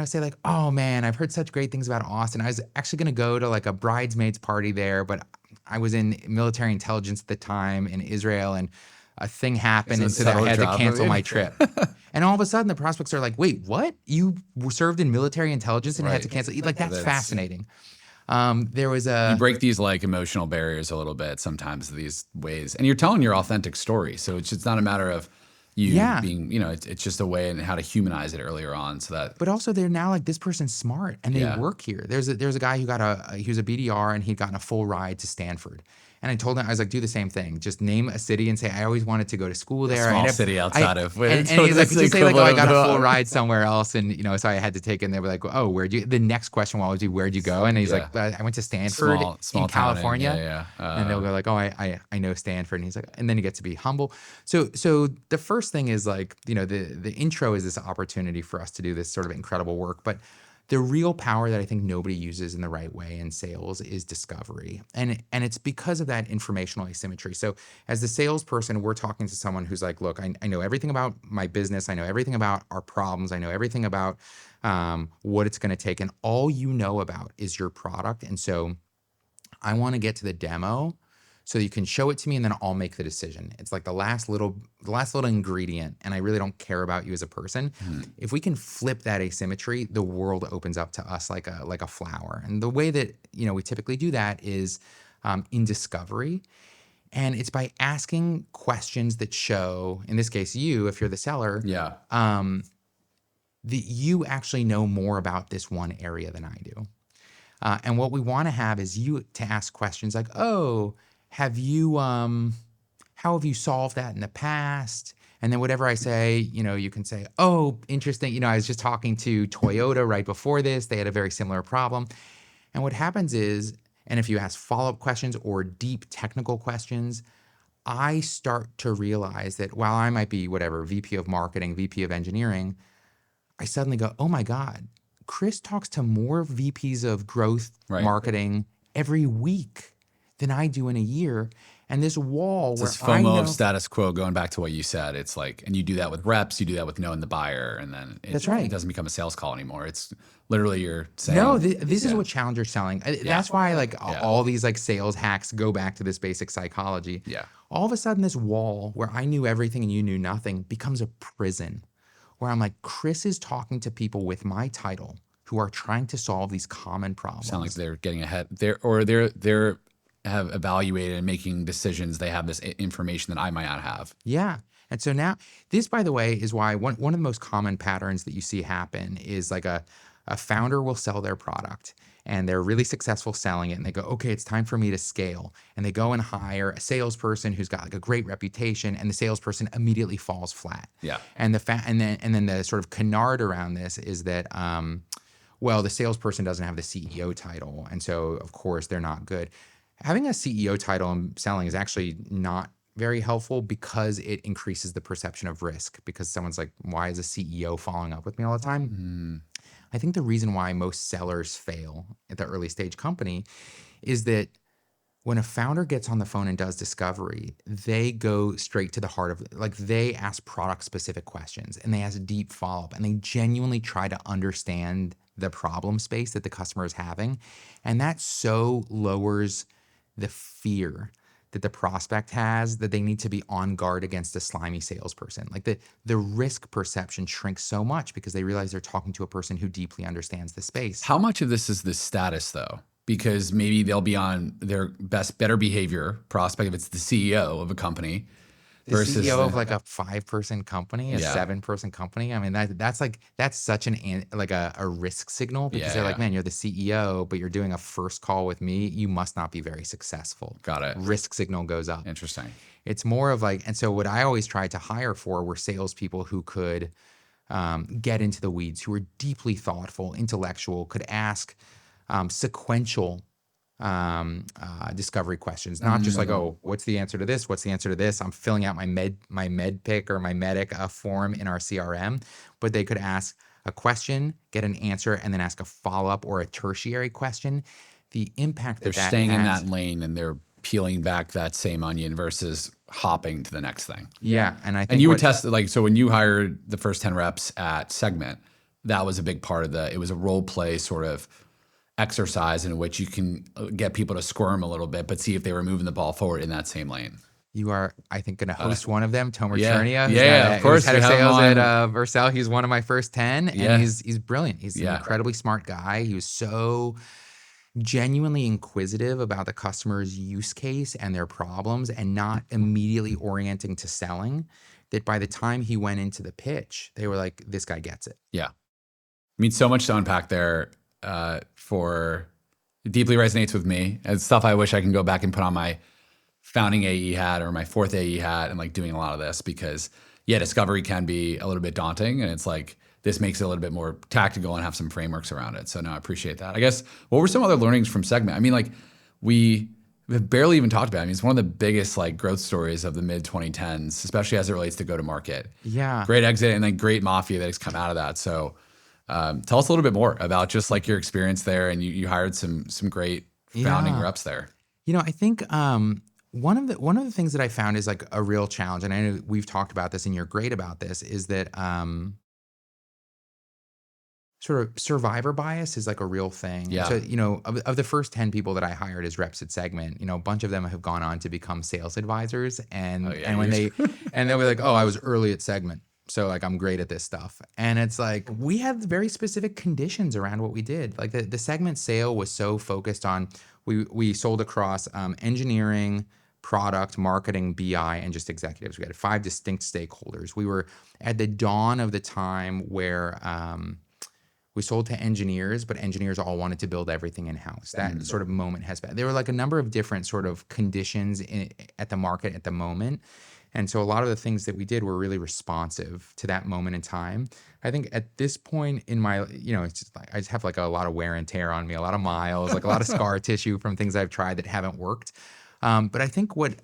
Say like, oh man, I've heard such great things about Austin. I was actually going to go to like a bridesmaids party there, but I was in military intelligence at the time in Israel, and a thing happened, and so I had to cancel my trip. And all of a sudden the prospects are like, wait, what? You served in military intelligence and had to cancel? Like that's fascinating. There was you break these like emotional barriers a little bit sometimes, these ways, and you're telling your authentic story. So it's not a matter of being, it's just a way and how to humanize it earlier on, so that. But also they're now like, this person's smart and they work here. There's a guy who he was a BDR and he'd gotten a full ride to Stanford. And I told him, I was like, do the same thing. Just name a city and say, I always wanted to go to school there. A small city outside of. And he's like, just say like, oh, I got a full ride somewhere else. And, so I had to take it. And they were like, oh, the next question will always be, where'd you go? And he's like, I went to Stanford in California. And they'll go like, oh, I know Stanford. And he's like, and then you get to be humble. So the first thing is like, the intro is this opportunity for us to do this sort of incredible work. But the real power that I think nobody uses in the right way in sales is discovery. And it's because of that informational asymmetry. So as the salesperson, we're talking to someone who's like, look, I know everything about my business. I know everything about our problems. I know everything about what it's going to take. And all you know about is your product. And so I want to get to the demo so you can show it to me and then I'll make the decision. It's like the last little ingredient, and I really don't care about you as a person. If we can flip that asymmetry, the world opens up to us like a flower. And the way that, we typically do that is in discovery. And it's by asking questions that show, in this case, you, if you're the seller, that you actually know more about this one area than I do. And what we want to have is you to ask questions like, oh, how have you solved that in the past? And then whatever I say, you can say, oh, interesting. I was just talking to Toyota right before this. They had a very similar problem. And what happens is, and if you ask follow-up questions or deep technical questions, I start to realize that while I might be VP of marketing, VP of engineering, I suddenly go, oh my God, Chris talks to more VPs of growth marketing every week than I do in a year. And this wall it's where this FOMO of status quo, going back to what you said, it's like, and you do that with reps, you do that with knowing the buyer, and then it doesn't become a sales call anymore. It's literally you're saying, no, this is what challenger selling. That's why all these sales hacks go back to this basic psychology. Yeah. All of a sudden this wall where I knew everything and you knew nothing becomes a prison where I'm like, Chris is talking to people with my title who are trying to solve these common problems. Sound like they're getting ahead. They're have evaluated and making decisions. They have this information that I might not have. Yeah. And so now this, by the way, is why one of the most common patterns that you see happen is like a founder will sell their product and they're really successful selling it. And they go, okay, it's time for me to scale. And they go and hire a salesperson who's got a great reputation, and the salesperson immediately falls flat. Yeah. And then the sort of canard around this is that, the salesperson doesn't have the CEO title. And so of course they're not good. Having a CEO title in selling is actually not very helpful because it increases the perception of risk, because someone's like, why is a CEO following up with me all the time? I think the reason why most sellers fail at the early stage company is that when a founder gets on the phone and does discovery, they go straight to the heart of they ask product specific questions and they ask deep follow-up and they genuinely try to understand the problem space that the customer is having. And that so lowers the fear that the prospect has that they need to be on guard against a slimy salesperson. The risk perception shrinks so much because they realize they're talking to a person who deeply understands the space. How much of this is the status though? Because maybe they'll be on their better behavior prospect if it's the CEO of a company. The CEO of a 5-person company, a 7-person company. I mean, that's such a risk signal because they're like, man, you're the CEO, but you're doing a first call with me. You must not be very successful. Got it. Risk signal goes up. Interesting. It's more of and so what I always tried to hire for were salespeople who could get into the weeds, who were deeply thoughtful, intellectual, could ask sequential discovery questions, not just oh, what's the answer to this? What's the answer to this? I'm filling out my med pick or my medic form in our CRM, but they could ask a question, get an answer, and then ask a follow-up or a tertiary question. The impact they're staying in that lane and they're peeling back that same onion versus hopping to the next thing. Yeah. And I think you would test so when you hired the first 10 reps at Segment, that was a big part of it was a role play sort of exercise in which you can get people to squirm a little bit, but see if they were moving the ball forward in that same lane. You are, I think, going to host one of them, Tomer Chernia. Of course. Head of sales at Vercel. He's one of my first 10, and he's brilliant. He's an incredibly smart guy. He was so genuinely inquisitive about the customer's use case and their problems and not immediately orienting to selling, that by the time he went into the pitch, they were like, this guy gets it. Yeah. I mean, so much to unpack there. It deeply resonates with me. It's stuff I wish I can go back and put on my founding AE hat or my fourth AE hat and doing a lot of this because discovery can be a little bit daunting, and it's this makes it a little bit more tactical and have some frameworks around it. So no, I appreciate that. I guess, what were some other learnings from Segment? I mean, we have barely even talked about it. I mean, it's one of the biggest growth stories of the mid 2010s, especially as it relates to go to market. Yeah. Great exit and then great mafia that has come out of that. So tell us a little bit more about just your experience there, and you hired some great founding reps there. I think one of the things that I found is a real challenge, and I know we've talked about this, and you're great about this, is that sort of survivor bias is like a real thing. Yeah. So, of the first 10 people that I hired as reps at Segment, a bunch of them have gone on to become sales advisors. And, Oh, yeah, and when you're- and they'll be like, oh, I was early at Segment, so like I'm great at this stuff. And it's like, we had very specific conditions around what we did. Like the Segment sale was so focused on, we sold across engineering, product, marketing, BI, and just executives. We had 5 distinct stakeholders. We were at the dawn of the time where we sold to engineers, but engineers all wanted to build everything in-house. That sort of moment has been. There were like a number of different sort of conditions at the market at the moment. And so a lot of the things that we did were really responsive to that moment in time. I think at this point in my, it's just like, I just have like a lot of wear and tear on me, a lot of miles, like a lot of scar tissue from things I've tried that haven't worked. But I think what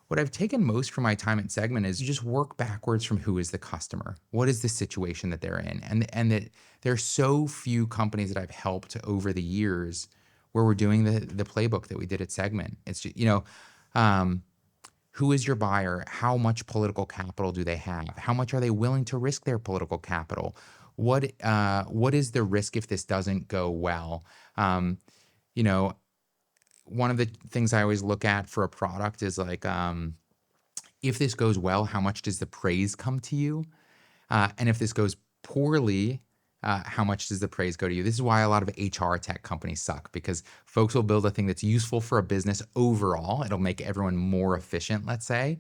I've taken most from my time at Segment is you just work backwards from who is the customer. What is the situation that they're in? And that there are so few companies that I've helped over the years where we're doing the playbook that we did at Segment. It's just, who is your buyer? How much political capital do they have? How much are they willing to risk their political capital? What is the risk if this doesn't go well? One of the things I always look at for a product is like, if this goes well, how much does the praise come to you? And if this goes poorly, how much does the praise go to you? This is why a lot of HR tech companies suck, because folks will build a thing that's useful for a business overall. It'll make everyone more efficient, let's say.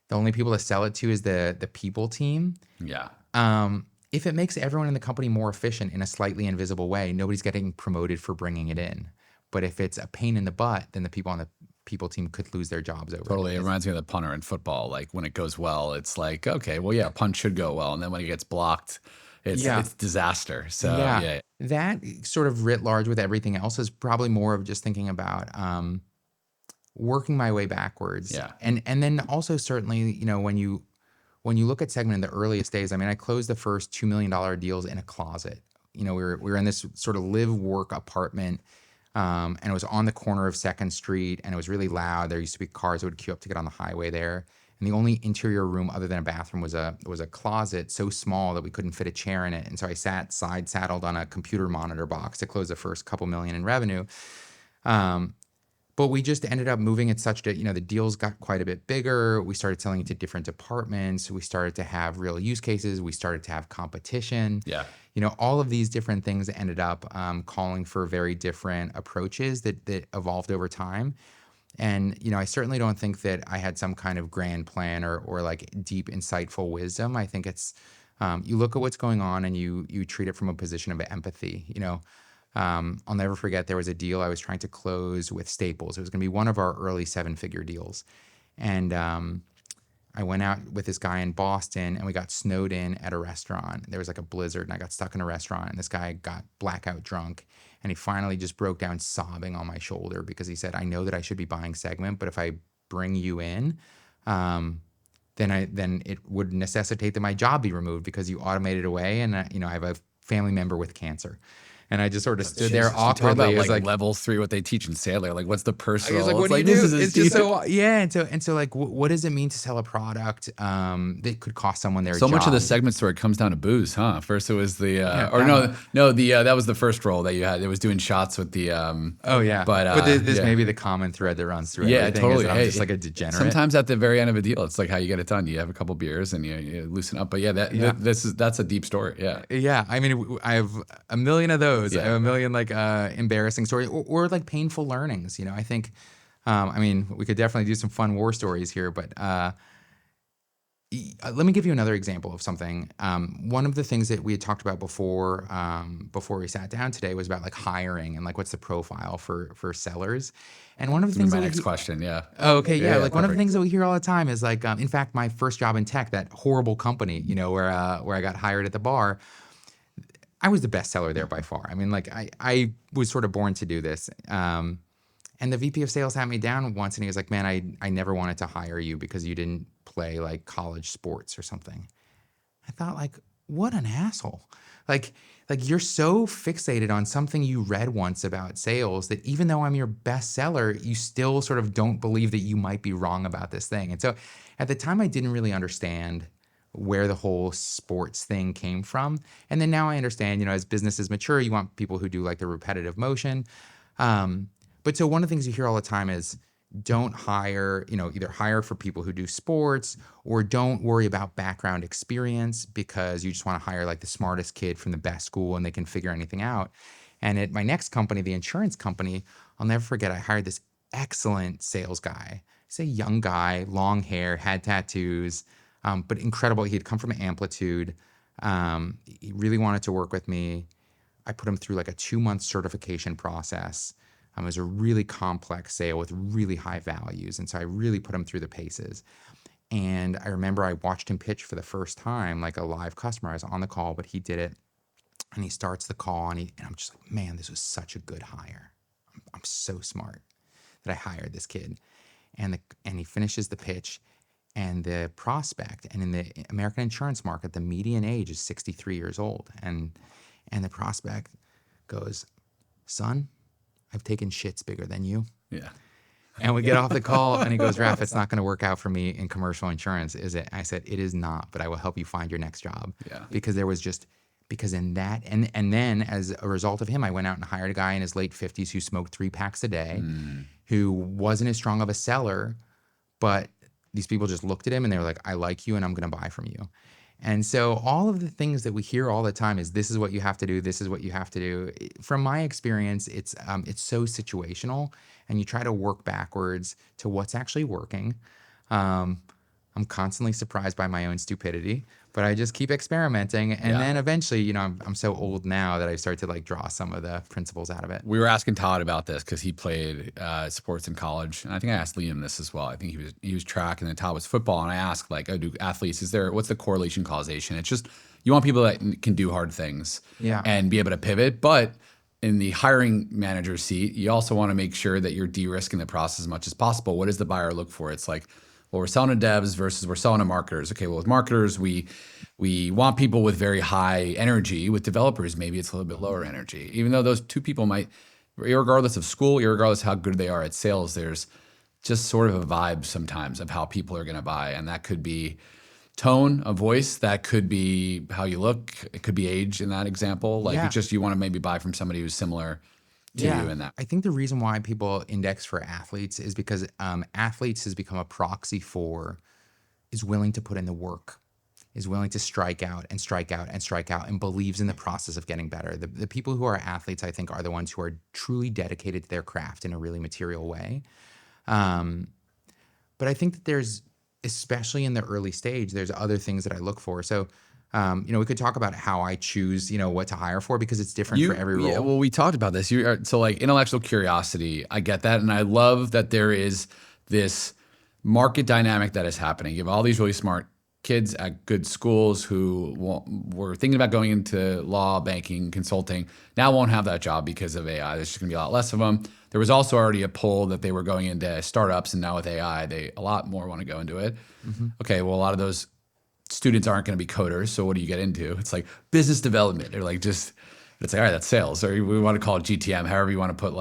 The only people to sell it to is the people team. Yeah. If it makes everyone in the company more efficient in a slightly invisible way, nobody's getting promoted for bringing it in. But if it's a pain in the butt, then the people on the people team could lose their jobs over Totally. it. It reminds me of the punter in football. Like when it goes well, it's like, okay, well, yeah, punt should go well. And then when it gets blocked, it's disaster. So yeah. That sort of writ large with everything else is probably more of just thinking about working my way backwards. Yeah. And then also certainly, when you look at Segment in the earliest days, I mean, I closed the first $2 million deals in a closet. We were in this sort of live work apartment. And it was on the corner of 2nd Street, and it was really loud. There used to be cars that would queue up to get on the highway there. And the only interior room other than a bathroom was a closet so small that we couldn't fit a chair in it. And so I sat side saddled on a computer monitor box to close the first couple million in revenue. But we just ended up moving it such that, the deals got quite a bit bigger. We started selling it to different departments. We started to have real use cases. We started to have competition. Yeah. All of these different things ended up calling for very different approaches that evolved over time. And, I certainly don't think that I had some kind of grand plan or like deep, insightful wisdom. I think it's, you look at what's going on and you treat it from a position of empathy. I'll never forget, there was a deal I was trying to close with Staples. It was going to be one of our early 7-figure deals. And I went out with this guy in Boston, and we got snowed in at a restaurant. There was like a blizzard, and I got stuck in a restaurant, and this guy got blackout drunk. And he finally just broke down sobbing on my shoulder because he said, I know that I should be buying Segment, but if I bring you in, then it would necessitate that my job be removed because you automated away, and I have a family member with cancer. And I just sort of stood there awkwardly. About like level 3, what they teach in Sandler. Like, what's the personal? Like, what do you this do? is It's just so, yeah. And so like, what does it mean to sell a product that could cost someone their job? So much of the Segment story comes down to booze, huh? First it was the, that was the first role that you had. It was doing shots with the, But this may be the common thread that runs through everything. Totally. I'm just like a degenerate. Sometimes at the very end of a deal, it's like how you get it done. You have a couple beers and you loosen up. But that's a deep story. Yeah. Yeah. I mean, I have a million of those. Yeah. I have a million like embarrassing stories or like painful learnings. I think, we could definitely do some fun war stories here, but let me give you another example of something. One of the things that we had talked about before we sat down today was about like hiring and like what's the profile for sellers. And one of the things my next question, yeah. Oh, okay, yeah. Like one of the perfect. things that we hear all the time is like, in fact, my first job in tech, that horrible company, where I got hired at the bar, I was the best seller there by far. I mean, like I was sort of born to do this. And the VP of sales sat me down once and he was like, man, I never wanted to hire you because you didn't play like college sports or something. I thought like, what an asshole. Like you're so fixated on something you read once about sales that even though I'm your best seller, you still sort of don't believe that you might be wrong about this thing. And so at the time I didn't really understand where the whole sports thing came from. And then now I understand, as businesses mature, you want people who do like the repetitive motion. But so one of the things you hear all the time is don't hire, either hire for people who do sports or don't worry about background experience because you just want to hire like the smartest kid from the best school and they can figure anything out. And at my next company, the insurance company, I'll never forget, I hired this excellent sales guy. He's a young guy, long hair, had tattoos, but incredible. He'd come from Amplitude. He really wanted to work with me. I put him through like a 2-month certification process. It was a really complex sale with really high values. And so I really put him through the paces. And I remember I watched him pitch for the first time, like a live customer. I was on the call, but he did it. And he starts the call and I'm just like, man, this was such a good hire. I'm so smart that I hired this kid. And he finishes the pitch and the prospect, and in the American insurance market, the median age is 63 years old. And the prospect goes, son, I've taken shits bigger than you. Yeah. And we get off the call and he goes, Raph, it's not going to work out for me in commercial insurance, is it? I said, it is not, but I will help you find your next job. Yeah. Because in that, and then as a result of him, I went out and hired a guy in his late 50s who smoked 3 packs a day, who wasn't as strong of a seller, but these people just looked at him and they were like, I like you and I'm going to buy from you. And so all of the things that we hear all the time is this is what you have to do. This is what you have to do. From my experience, it's so situational and you try to work backwards to what's actually working. I'm constantly surprised by my own stupidity, but I just keep experimenting. And then eventually, I'm so old now that I start to like draw some of the principles out of it. We were asking Todd about this because he played sports in college, and I think I asked Liam this as well. I think he was track, and then Todd was football. And I asked like, oh, do athletes? What's the correlation causation? It's just you want people that can do hard things, and be able to pivot, but in the hiring manager seat, you also want to make sure that you're de-risking the process as much as possible. What does the buyer look for? It's like, well, we're selling to devs versus we're selling to marketers. Okay, well, with marketers, we want people with very high energy. With developers, maybe it's a little bit lower energy. Even though those two people might, irregardless of school, irregardless of how good they are at sales, there's just sort of a vibe sometimes of how people are going to buy. And that could be tone of voice. That could be how you look. It could be age in that example. Like it's just you want to maybe buy from somebody who's similar to you in that. I think the reason why people index for athletes is because athletes has become a proxy for is willing to put in the work, is willing to strike out and strike out and strike out and believes in the process of getting better. The people who are athletes, I think, are the ones who are truly dedicated to their craft in a really material way. But I think that there's, especially in the early stage, there's other things that I look for. So we could talk about how I choose, what to hire for because it's different for every role. Yeah, well, we talked about this. So like intellectual curiosity, I get that. And I love that there is this market dynamic that is happening. You have all these really smart kids at good schools who were thinking about going into law, banking, consulting, now won't have that job because of AI. There's just gonna be a lot less of them. There was also already a poll that they were going into startups, and now with AI, a lot more want to go into it. Mm-hmm. Okay, well, a lot of those students aren't going to be coders, so what do you get into? It's like business development, or like it's like, all right, that's sales, or we want to call it GTM, however you want to put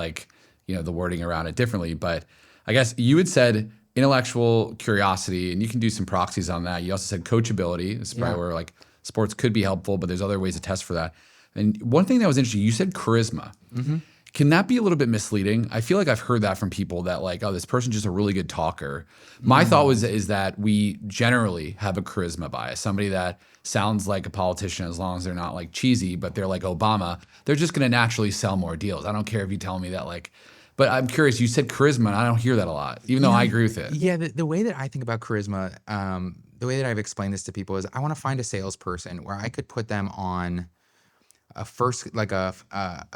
the wording around it differently. But I guess you had said intellectual curiosity, and you can do some proxies on that. You also said coachability. This is probably where like sports could be helpful, but there's other ways to test for that. And one thing that was interesting, you said charisma. Mm-hmm. Can that be a little bit misleading? I feel like I've heard that from people that like, oh, this person's just a really good talker. My thought is that we generally have a charisma bias. Somebody that sounds like a politician, as long as they're not like cheesy, but they're like Obama, they're just going to naturally sell more deals. I don't care if you tell me that but I'm curious, you said charisma, and I don't hear that a lot, even though I agree with it. Yeah, the way that I think about charisma, the way that I've explained this to people is I want to find a salesperson where I could put them on a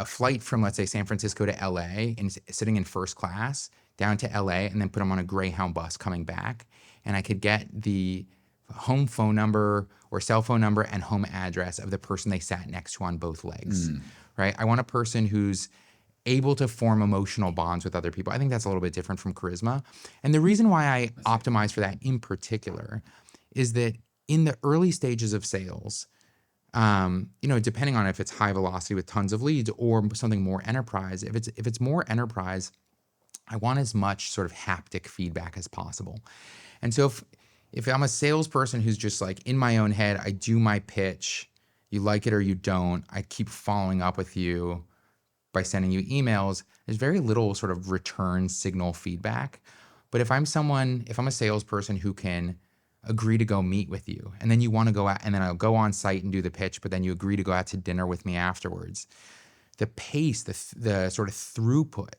flight from, let's say, San Francisco to LA and sitting in first class down to LA and then put them on a Greyhound bus coming back. And I could get the home phone number or cell phone number and home address of the person they sat next to on both legs, right? I want a person who's able to form emotional bonds with other people. I think that's a little bit different from charisma. And the reason why I optimize for that in particular is that in the early stages of sales, depending on if it's high velocity with tons of leads or something more enterprise, if it's more enterprise, I want as much sort of haptic feedback as possible. And so if I'm a salesperson who's just like in my own head, I do my pitch, you like it or you don't, I keep following up with you by sending you emails, there's very little sort of return signal feedback. But if I'm a salesperson who can agree to go meet with you, and then you want to go out, and then I'll go on site and do the pitch, but then you agree to go out to dinner with me afterwards, the pace, the sort of throughput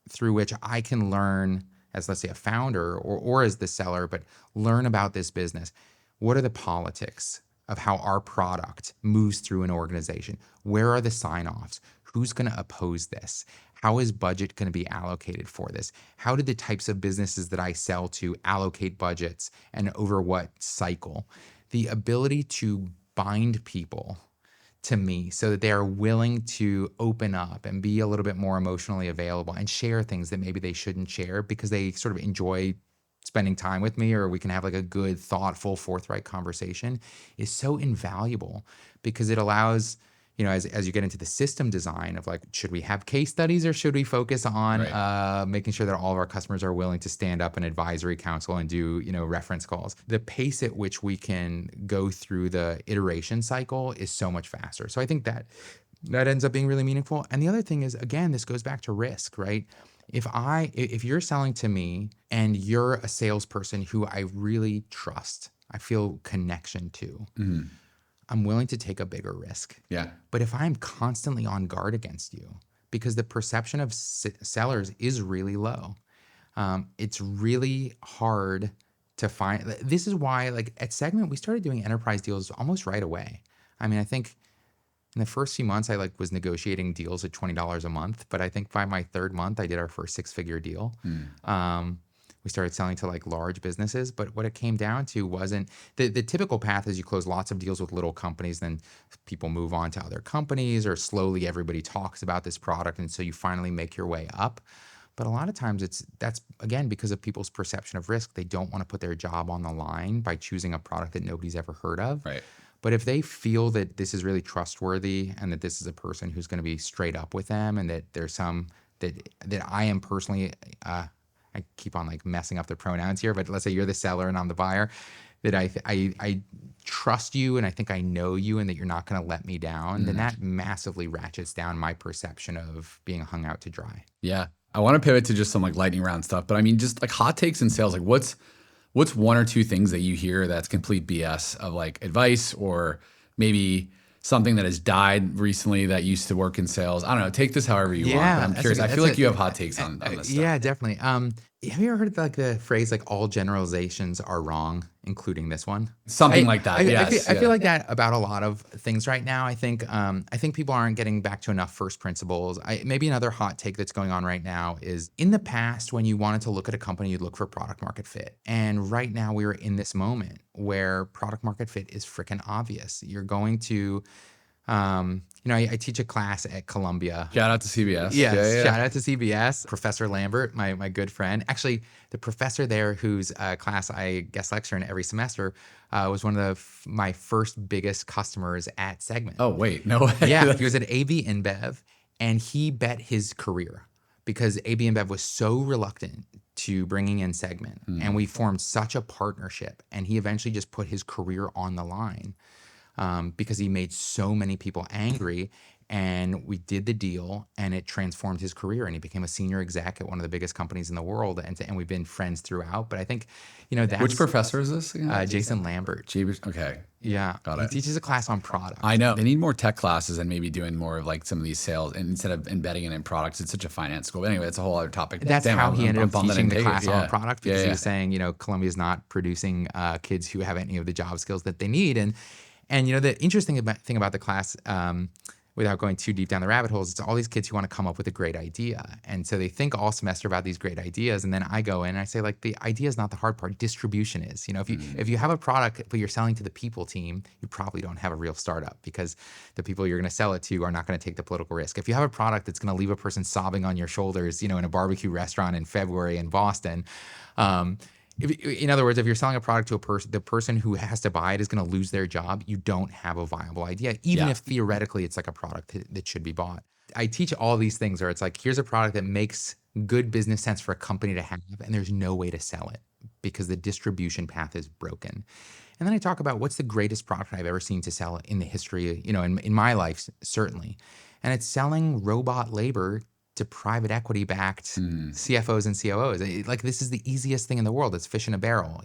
through which I can learn as, let's say, a founder or as the seller, but learn about this business. What are the politics of how our product moves through an organization? Where are the sign-offs? Who's going to oppose this? How is budget going to be allocated for this? How do the types of businesses that I sell to allocate budgets and over what cycle? The ability to bind people to me so that they are willing to open up and be a little bit more emotionally available and share things that maybe they shouldn't share because they sort of enjoy spending time with me, or we can have like a good, thoughtful, forthright conversation, is so invaluable because it allows, as you get into the system design of like, should we have case studies or should we focus on making sure that all of our customers are willing to stand up an advisory council and do, reference calls? The pace at which we can go through the iteration cycle is so much faster. So I think that ends up being really meaningful. And the other thing is, again, this goes back to risk, right? If you're selling to me and you're a salesperson who I really trust, I feel connection to, I'm willing to take a bigger risk. Yeah. But if I'm constantly on guard against you, because the perception of sellers is really low, it's really hard to find. This is why, like at Segment, we started doing enterprise deals almost right away. I mean, I think in the first few months, I was negotiating deals at $20 a month, but I think by my third month, I did our first six-figure deal. We started selling to like large businesses, but what it came down to wasn't the typical path is you close lots of deals with little companies, then people move on to other companies, or slowly everybody talks about this product, and so you finally make your way up. But a lot of times that's again because of people's perception of risk. They don't want to put their job on the line by choosing a product that nobody's ever heard of. Right. But if they feel that this is really trustworthy and that this is a person who's going to be straight up with them, and that there's some that I am personally, I keep on like messing up the pronouns here, but let's say you're the seller and I'm the buyer, that I trust you and I think I know you and that you're not going to let me down, then that massively ratchets down my perception of being hung out to dry. Yeah. I want to pivot to just some like lightning round stuff, but I mean, just like hot takes in sales, like what's one or two things that you hear that's complete BS of like advice, or maybe something that has died recently that used to work in sales? I don't know. Take this however you want. But I'm curious. I feel like you have hot takes on this stuff. Yeah, definitely. Have you ever heard like the phrase like all generalizations are wrong, including this one? Something like that. I feel like that about a lot of things right now. I think people aren't getting back to enough first principles. Maybe another hot take that's going on right now is, in the past, when you wanted to look at a company, you'd look for product market fit. And right now we are in this moment where product market fit is freaking obvious. You're going to I teach a class at Columbia. Shout out to CBS. Yes, shout out to CBS. Professor Lambert, my good friend. Actually, the professor there whose class I guest lecture in every semester was one of my first biggest customers at Segment. Oh, wait. No way. Yeah, he was at AB InBev, and he bet his career because AB InBev was so reluctant to bringing in Segment. And we formed such a partnership, and he eventually just put his career on the line. Because he made so many people angry, and we did the deal, and it transformed his career, and he became a senior exec at one of the biggest companies in the world, and we've been friends throughout. But I think, that's... Which professor is this again? Jason Lambert. Okay. Yeah. Got it. He teaches a class on product. I know. They need more tech classes and maybe doing more of like some of these sales, and instead of embedding it in products. It's such a finance school. But anyway, it's a whole other topic. That's how he ended up teaching the class on product, because he was saying, saying, Columbia's not producing kids who have any of the job skills that they need. And the interesting thing about the class, without going too deep down the rabbit holes, it's all these kids who want to come up with a great idea. And so they think all semester about these great ideas. And then I go in and I say, like, the idea is not the hard part. Distribution is. If you have a product but you're selling to the people team, you probably don't have a real startup, because the people you're going to sell it to are not going to take the political risk. If you have a product that's going to leave a person sobbing on your shoulders, in a barbecue restaurant in February in Boston, in other words, if you're selling a product to a person, the person who has to buy it is going to lose their job. You don't have a viable idea, even if theoretically it's like a product that should be bought. I teach all these things where it's like, here's a product that makes good business sense for a company to have, and there's no way to sell it because the distribution path is broken. And then I talk about what's the greatest product I've ever seen to sell in the history, in my life, certainly. And it's selling robot labor to private equity backed CFOs and COOs. Like, this is the easiest thing in the world. It's fish in a barrel.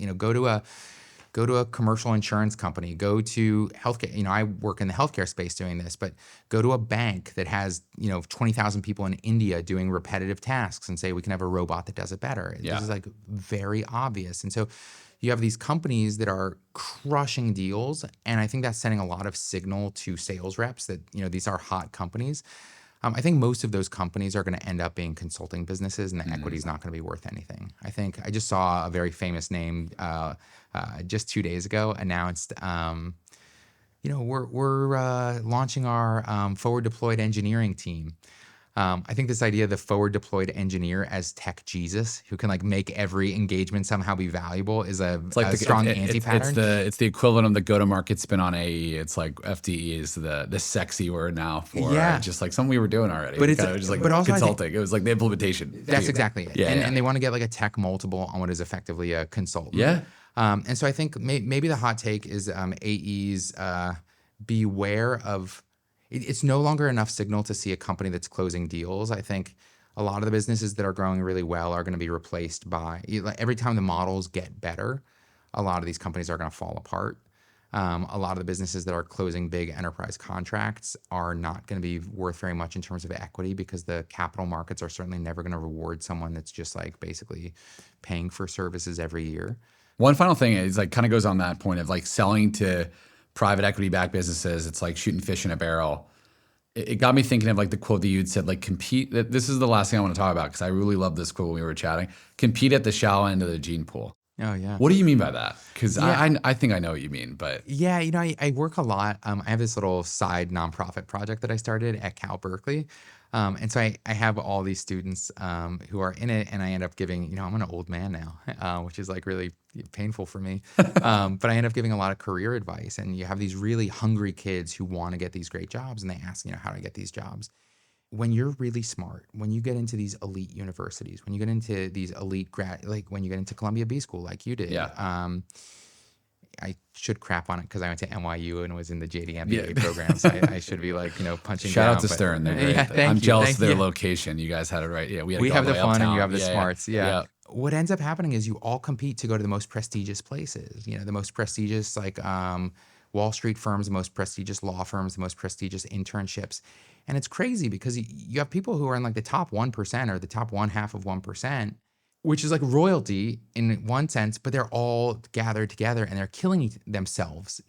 Go to a commercial insurance company, go to healthcare. I work in the healthcare space doing this, but go to a bank that has, 20,000 people in India doing repetitive tasks and say, we can have a robot that does it better. Yeah. This is like very obvious. And so you have these companies that are crushing deals. And I think that's sending a lot of signal to sales reps that, these are hot companies. I think most of those companies are going to end up being consulting businesses, and the equity is not going to be worth anything. I think I just saw a very famous name just 2 days ago announced, we're launching our forward deployed engineering team. I think this idea of the forward deployed engineer as tech Jesus, who can like make every engagement somehow be valuable, is a strong anti-pattern. It's the equivalent of the go-to-market spin on AE. It's like FDE is the sexy word now for just like something we were doing already. But it's just like consulting. It was like the implementation. That's exactly it. And they want to get like a tech multiple on what is effectively a consultant. Yeah. And so I think maybe the hot take is AEs beware of. It's no longer enough signal to see a company that's closing deals. I think a lot of the businesses that are growing really well are going to be replaced by, every time the models get better, a lot of these companies are going to fall apart. A lot of the businesses that are closing big enterprise contracts are not going to be worth very much in terms of equity, because the capital markets are certainly never going to reward someone that's just like basically paying for services every year. One final thing is like kind of goes on that point of like selling to private equity backed businesses. It's like shooting fish in a barrel. It got me thinking of like the quote that you'd said, like compete. This is the last thing I want to talk about because I really love this quote when we were chatting. Compete at the shallow end of the gene pool. Oh yeah. What do you mean by that? Because I think I know what you mean, but yeah, I work a lot. I have this little side nonprofit project that I started at Cal Berkeley. And so I have all these students who are in it, and I end up giving, I'm an old man now, which is like really painful for me. But I end up giving a lot of career advice, and you have these really hungry kids who want to get these great jobs, and they ask, how do I get these jobs? When you're really smart, when you get into these elite universities, when you get into these elite like when you get into Columbia B School, like you did, I should crap on it because I went to NYU and was in the JD MBA program. So I should be like, punching Shout down. Out to Stern. They're great. I'm jealous of their location. You guys had it right. Yeah, we have the fun uptown. and you have the smarts. Yeah. What ends up happening is you all compete to go to the most prestigious places, the most prestigious like Wall Street firms, the most prestigious law firms, the most prestigious internships. And it's crazy because you have people who are in like the top 1% or the top 1/2 of 1%, which is like royalty in one sense, but they're all gathered together and they're killing themselves,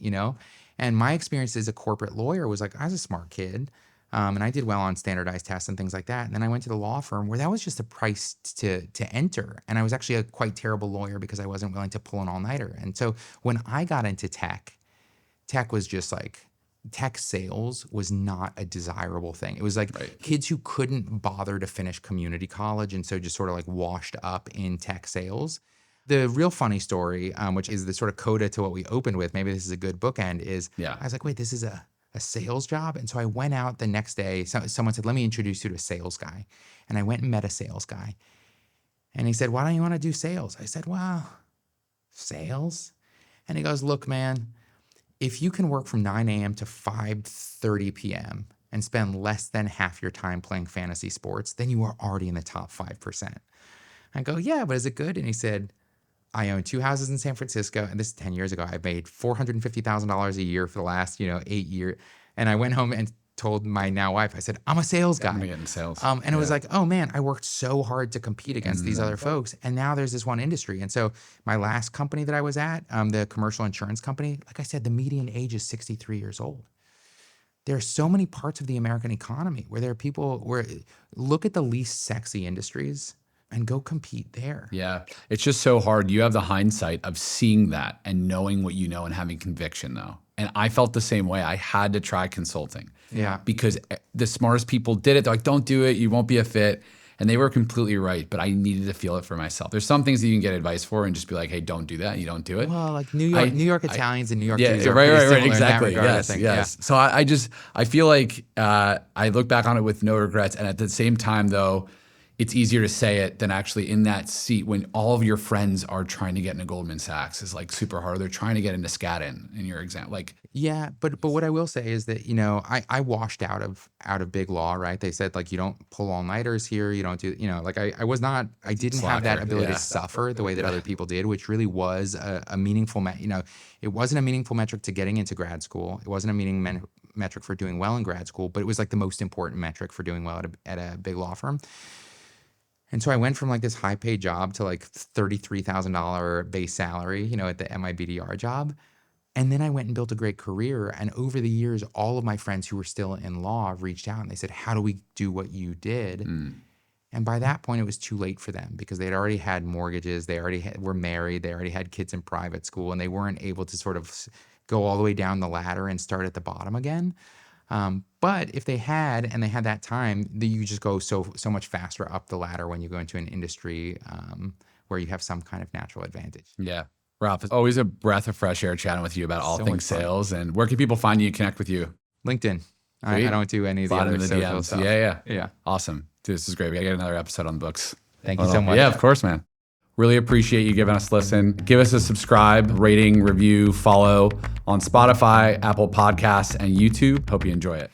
And my experience as a corporate lawyer was like, I was a smart kid, and I did well on standardized tests and things like that. And then I went to the law firm where that was just a price to enter. And I was actually a quite terrible lawyer because I wasn't willing to pull an all-nighter. And so when I got into tech was just like, tech sales was not a desirable thing. It was like kids who couldn't bother to finish community college and so just sort of like washed up in tech sales. The real funny story, which is the sort of coda to what we opened with, maybe this is a good bookend, is I was like, wait, this is a sales job? And so I went out the next day. Someone said, let me introduce you to a sales guy. And I went and met a sales guy. And he said, why don't you want to do sales? I said, well, sales? And he goes, look, man, if you can work from 9 a.m. to 5:30 p.m. and spend less than half your time playing fantasy sports, then you are already in the top 5%. I go, yeah, but is it good? And he said, I own 2 houses in San Francisco, and this is 10 years ago. I made $450,000 a year for the last, 8 years. And I went home and told my now wife, I said, I'm a sales guy. I'm gonna get in sales. And it was like, oh man, I worked so hard to compete against these other folks. And now there's this one industry. And so my last company that I was at, the commercial insurance company, like I said, the median age is 63 years old. There are so many parts of the American economy where there are people where look at the least sexy industries and go compete there. Yeah. It's just so hard. You have the hindsight of seeing that and knowing what you know and having conviction though. And I felt the same way. I had to try consulting. Yeah. Because the smartest people did it. They're like, don't do it. You won't be a fit. And they were completely right, but I needed to feel it for myself. There's some things that you can get advice for and just be like, hey, don't do that. And you don't do it. Well, like New York Italians and New York Jews are right, pretty similar exactly. in that regard, Yes, I think. yes. So I feel like I look back on it with no regrets. And at the same time, though, it's easier to say it than actually in that seat when all of your friends are trying to get into Goldman Sachs is like super hard. They're trying to get into Skadden in your exam. Like, Yeah, but what I will say is that, you know, I washed out of big law, right? They said like you don't pull all-nighters here, you don't do, you know, like I didn't have that Slacker, ability yeah. to suffer the way that other people did, which really was a meaningful, you know, it wasn't a meaningful metric to getting into grad school. It wasn't a metric for doing well in grad school, but it was like the most important metric for doing well at a big law firm. And so I went from like this high paid job to like $33,000 base salary, you know, at the MIBDR job. And then I went and built a great career. And over the years, all of my friends who were still in law reached out and they said, how do we do what you did? And by that point, it was too late for them because they'd already had mortgages. They already were married. They already had kids in private school, and they weren't able to sort of go all the way down the ladder and start at the bottom again. But if they had, and they had that time, you just go so much faster up the ladder when you go into an industry where you have some kind of natural advantage. Yeah. Raph, it's always a breath of fresh air chatting with you about all So things much fun. sales. And where can people find you and connect with you? LinkedIn. I Sweet. don't do any of the Slide other into the social DMs. stuff. Yeah. Awesome. Dude, this is great. We gotta get another episode on the books. Thank you so much. Yeah, of course, man. Really appreciate you giving us a listen. Give us a subscribe, rating, review, follow on Spotify, Apple Podcasts, and YouTube. Hope you enjoy it.